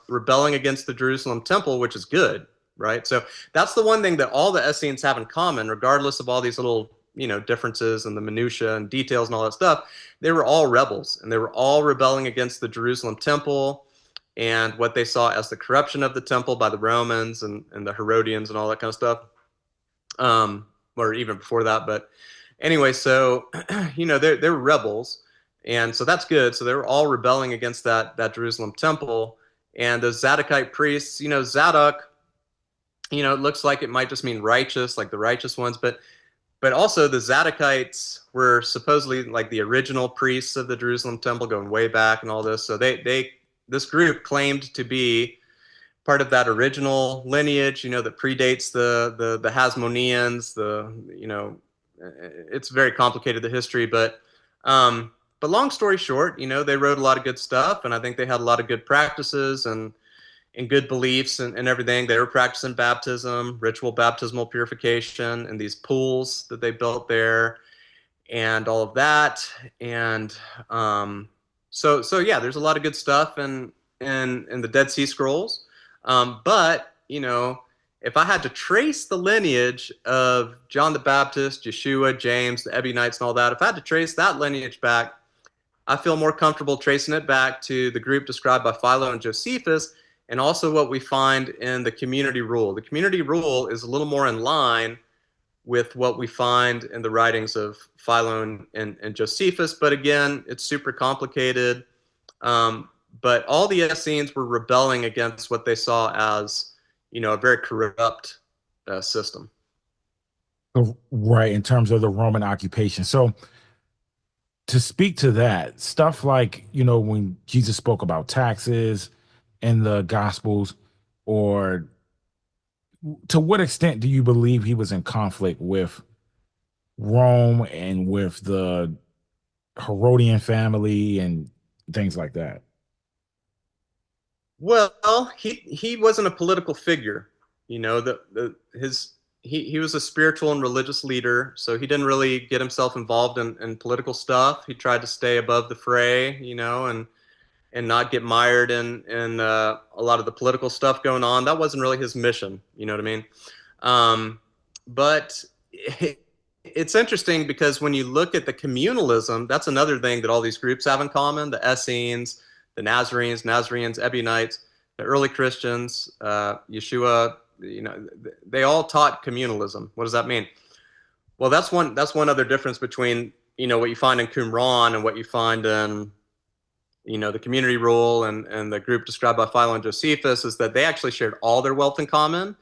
rebelling against the Jerusalem temple, which is good, right? So that's the one thing that all the Essenes have in common, regardless of all these little, you know, differences and the minutia and details and all that stuff. They were all rebels, and they were all rebelling against the Jerusalem temple and what they saw as the corruption of the temple by the Romans and the Herodians and all that kind of stuff, or even before that. But anyway, so you know, they're rebels, and so that's good. So they were all rebelling against that Jerusalem temple. And the Zadokite priests, you know, Zadok, you know, it looks like it might just mean righteous, like the righteous ones, but also the Zadokites were supposedly like the original priests of the Jerusalem temple, going way back and all this. So this group claimed to be part of that original lineage, you know, that predates the Hasmoneans, the, you know, it's very complicated, the history, but long story short, they wrote a lot of good stuff, and I think they had a lot of good practices and good beliefs and everything. They were practicing baptism, ritual baptismal purification, and these pools that they built there, and all of that. And so yeah, there's a lot of good stuff in the Dead Sea Scrolls. But if I had to trace the lineage of John the Baptist, Yeshua, James, the Ebionites, and all that, if I had to trace that lineage back, I feel more comfortable tracing it back to the group described by Philo and Josephus, and also what we find in the community rule. The community rule is a little more in line with what we find in the writings of Philo and Josephus, but again, it's super complicated. But all the Essenes were rebelling against what they saw as, a very corrupt system. Right, in terms of the Roman occupation. So to speak to that, stuff like, when Jesus spoke about taxes in the Gospels, or to what extent do you believe he was in conflict with Rome and with the Herodian family and things like that? Well, he wasn't a political figure. He was a spiritual and religious leader, so he didn't really get himself involved in political stuff. He tried to stay above the fray, and not get mired in a lot of the political stuff going on. That wasn't really his mission. You know what I mean? But it's interesting because when you look at the communalism, that's another thing that all these groups have in common: the Essenes, the Nazarenes, Ebionites, the early Christians, Yeshua. They all taught communalism. What does that mean? Well, that's one other difference between what you find in Qumran and what you find in the community rule and the group described by Philo and Josephus, is that they actually shared all their wealth in common,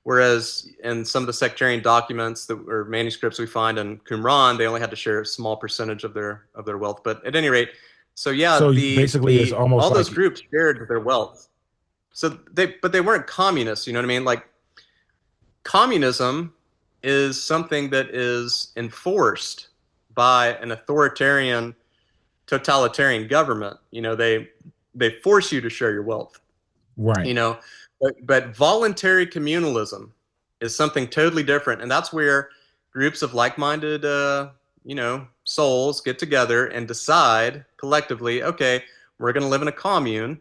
whereas in some of the sectarian documents or manuscripts we find in Qumran, they only had to share a small percentage of their wealth. But at any rate, so yeah, so basically it's almost all like those groups shared their wealth. But they weren't communists. You know what I mean? Like, communism is something that is enforced by an authoritarian, totalitarian government. They force you to share your wealth. right. But voluntary communalism is something totally different, and that's where groups of like-minded souls get together and decide collectively, okay, we're going to live in a commune,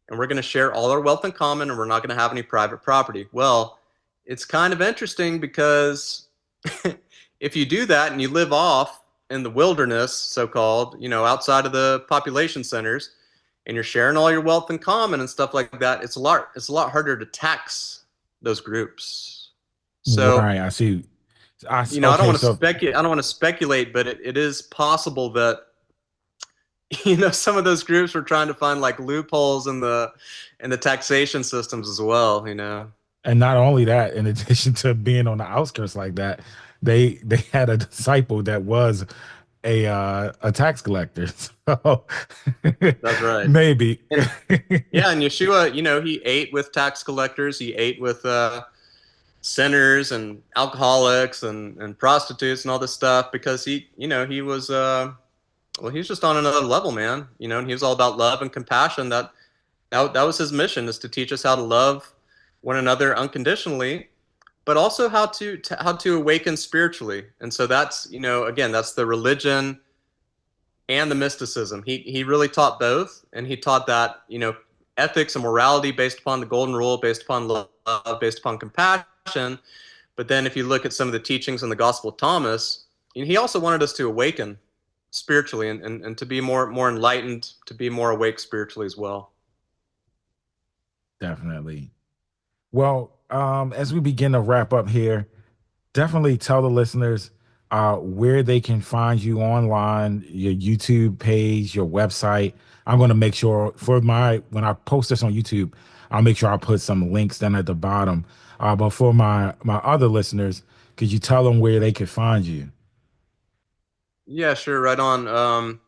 and we're going to share all our wealth in common, and we're not going to have any private property. Well, it's kind of interesting because if you do that and you live off in the wilderness, so-called, outside of the population centers, and you're sharing all your wealth in common and stuff like that, it's a lot harder to tax those groups. So, right, I see. I don't want to speculate. I don't want to speculate, but it is possible that some of those groups were trying to find like loopholes in the taxation systems as well. And not only that, in addition to being on the outskirts like that, they had a disciple that was a tax collector. So that's right. Maybe. And Yeshua, he ate with tax collectors. He ate with sinners and alcoholics and prostitutes and all this stuff because he was he's just on another level, man. And he was all about love and compassion. That was his mission, is to teach us how to love one another unconditionally, but also how to awaken spiritually. And so that's, again, that's the religion and the mysticism. He really taught both, and he taught that, ethics and morality based upon the golden rule, based upon love, based upon compassion. But then if you look at some of the teachings in the Gospel of Thomas, he also wanted us to awaken spiritually and to be more enlightened, to be more awake spiritually as well. Definitely. Well, as we begin to wrap up here, definitely tell the listeners where they can find you online, your YouTube page, your website. I'm going to make sure when I post this on YouTube, I'll make sure I put some links down at the bottom. But for my other listeners, could you tell them where they could find you? Yeah, sure. Right on.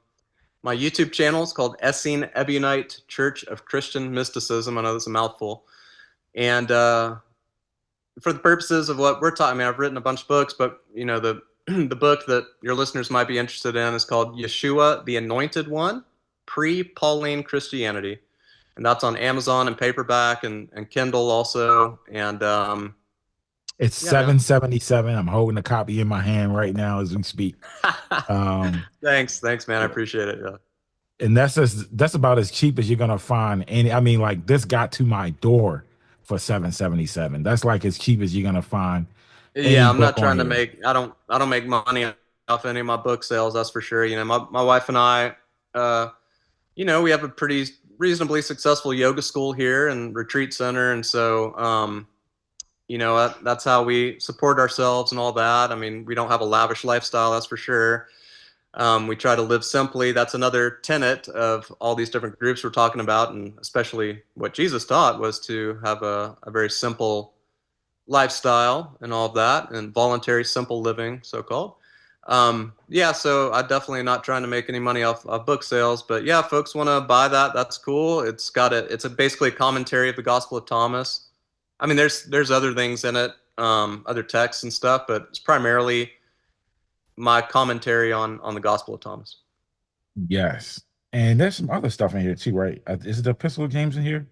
My YouTube channel is called Essene Ebionite Church of Christian Mysticism. I know that's a mouthful. And for the purposes of what we're talking, I've written a bunch of books, but the the book that your listeners might be interested in is called Yeshua, the Anointed One, Pre-Pauline Christianity. And that's on Amazon and paperback and Kindle also. And it's $7.77. I'm holding a copy in my hand right now as we speak. Thanks, man. I appreciate it. Yeah. And that's about as cheap as you're gonna find any. I mean, like, this got to my door for $7.77. That's like as cheap as you're gonna find. Yeah, I'm not trying to make. I don't make money off any of my book sales. That's for sure. You know, my wife and I, you know, we have a pretty reasonably successful yoga school here and retreat center, and so, you know, that's how we support ourselves and all that. I mean, we don't have a lavish lifestyle, that's for sure. We try to live simply. That's another tenet of all these different groups we're talking about, and especially what Jesus taught was to have a very simple lifestyle and all of that, and voluntary simple living, so-called. Yeah, so I'm definitely not trying to make any money off book sales, but yeah, folks want to buy that, that's cool. It's basically a commentary of the Gospel of Thomas. I mean, there's other things in it, other texts and stuff, but it's primarily my commentary on the Gospel of Thomas. Yes. And there's some other stuff in here too, right? Is it the Epistle of James in here?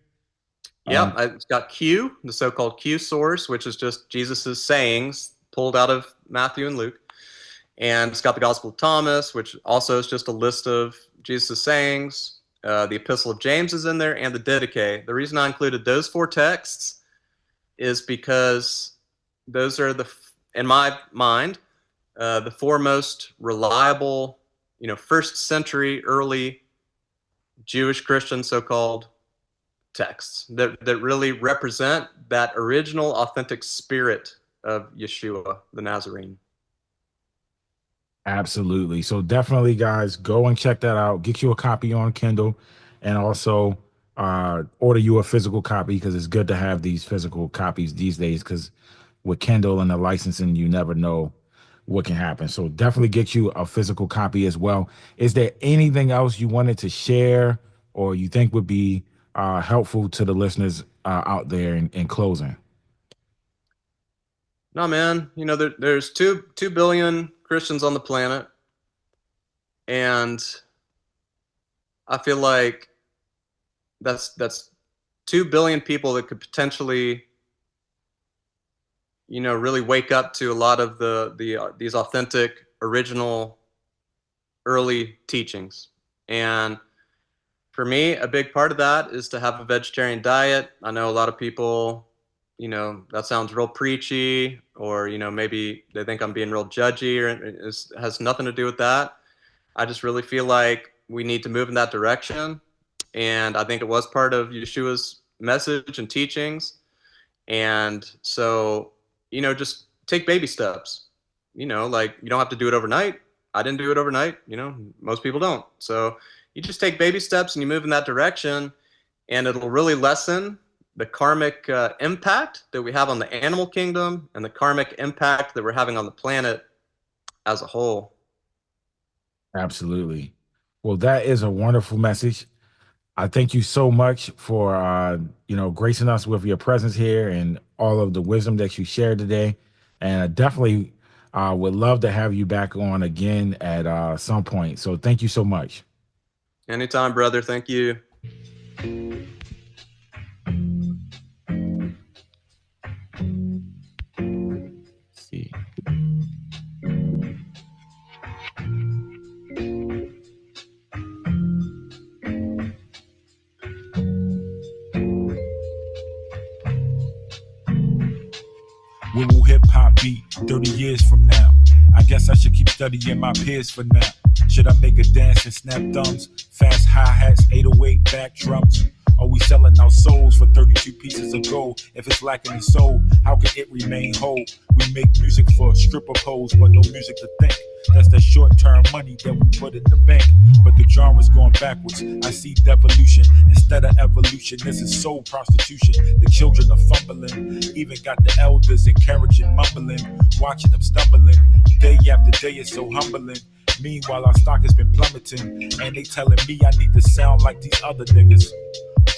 Yeah, it's got Q, the so-called Q source, which is just Jesus's sayings pulled out of Matthew and Luke. And it's got the Gospel of Thomas, which also is just a list of Jesus' sayings. The Epistle of James is in there, and the Didache. The reason I included those 4 texts is because those are in my mind, the 4 most reliable, you know, first century early Jewish Christian so-called texts that really represent that original authentic spirit of Yeshua the Nazarene. Absolutely. So definitely, guys, go and check that out. Get you a copy on Kindle, and also order you a physical copy, because it's good to have these physical copies these days, because with Kindle and the licensing, you never know what can happen. So definitely get you a physical copy as well. Is there anything else you wanted to share or you think would be helpful to the listeners out there in closing? No, man. You know, there's 2 billion Christians on the planet, and I feel like that's 2 billion people that could potentially, you know, really wake up to a lot of these authentic, original, early teachings. And for me, a big part of that is to have a vegetarian diet. I know a lot of people, you know, that sounds real preachy, or, you know, maybe they think I'm being real judgy, or it has nothing to do with that. I just really feel like we need to move in that direction. And I think it was part of Yeshua's message and teachings. And so, you know, just take baby steps. You know, like, you don't have to do it overnight. I didn't do it overnight. You know, most people don't. So you just take baby steps and you move in that direction, and it'll really lessen the karmic impact that we have on the animal kingdom and the karmic impact that we're having on the planet as a whole. Absolutely. Well, that is a wonderful message. I thank you so much for, you know, gracing us with your presence here and all of the wisdom that you shared today. And I definitely would love to have you back on again at some point. So thank you so much. Anytime, brother. Thank you. Let's see. Where will hip hop be 30 years from now? I guess I should keep studying my peers for now. Should I make a dance and snap thumbs? Fast hi-hats, 808 back drums? Are we selling our souls for 32 pieces of gold? If it's lacking in soul, how can it remain whole? We make music for stripper poles, but no music to think. That's the short-term money that we put in the bank. But the genre's going backwards. I see devolution instead of evolution. This is soul prostitution. The children are fumbling. Even got the elders encouraging, mumbling, watching them stumbling. Day after day is so humbling. Meanwhile, our stock has been plummeting, and they telling me I need to sound like these other niggas.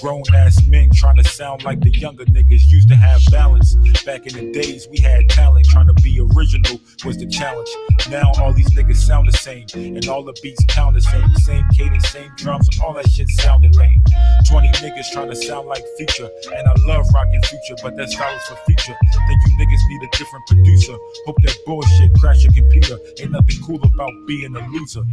Grown ass men trying to sound like the younger niggas used to have balance. Back in the days we had talent, trying to be original was the challenge. Now all these niggas sound the same, and all the beats pound the same. Same cadence, same drums, all that shit sounded lame. 20 niggas trying to sound like Future, and I love rocking Future, but that style is for future. Think you niggas need a different producer. Hope that bullshit crash your computer. Ain't nothing cool about being a loser.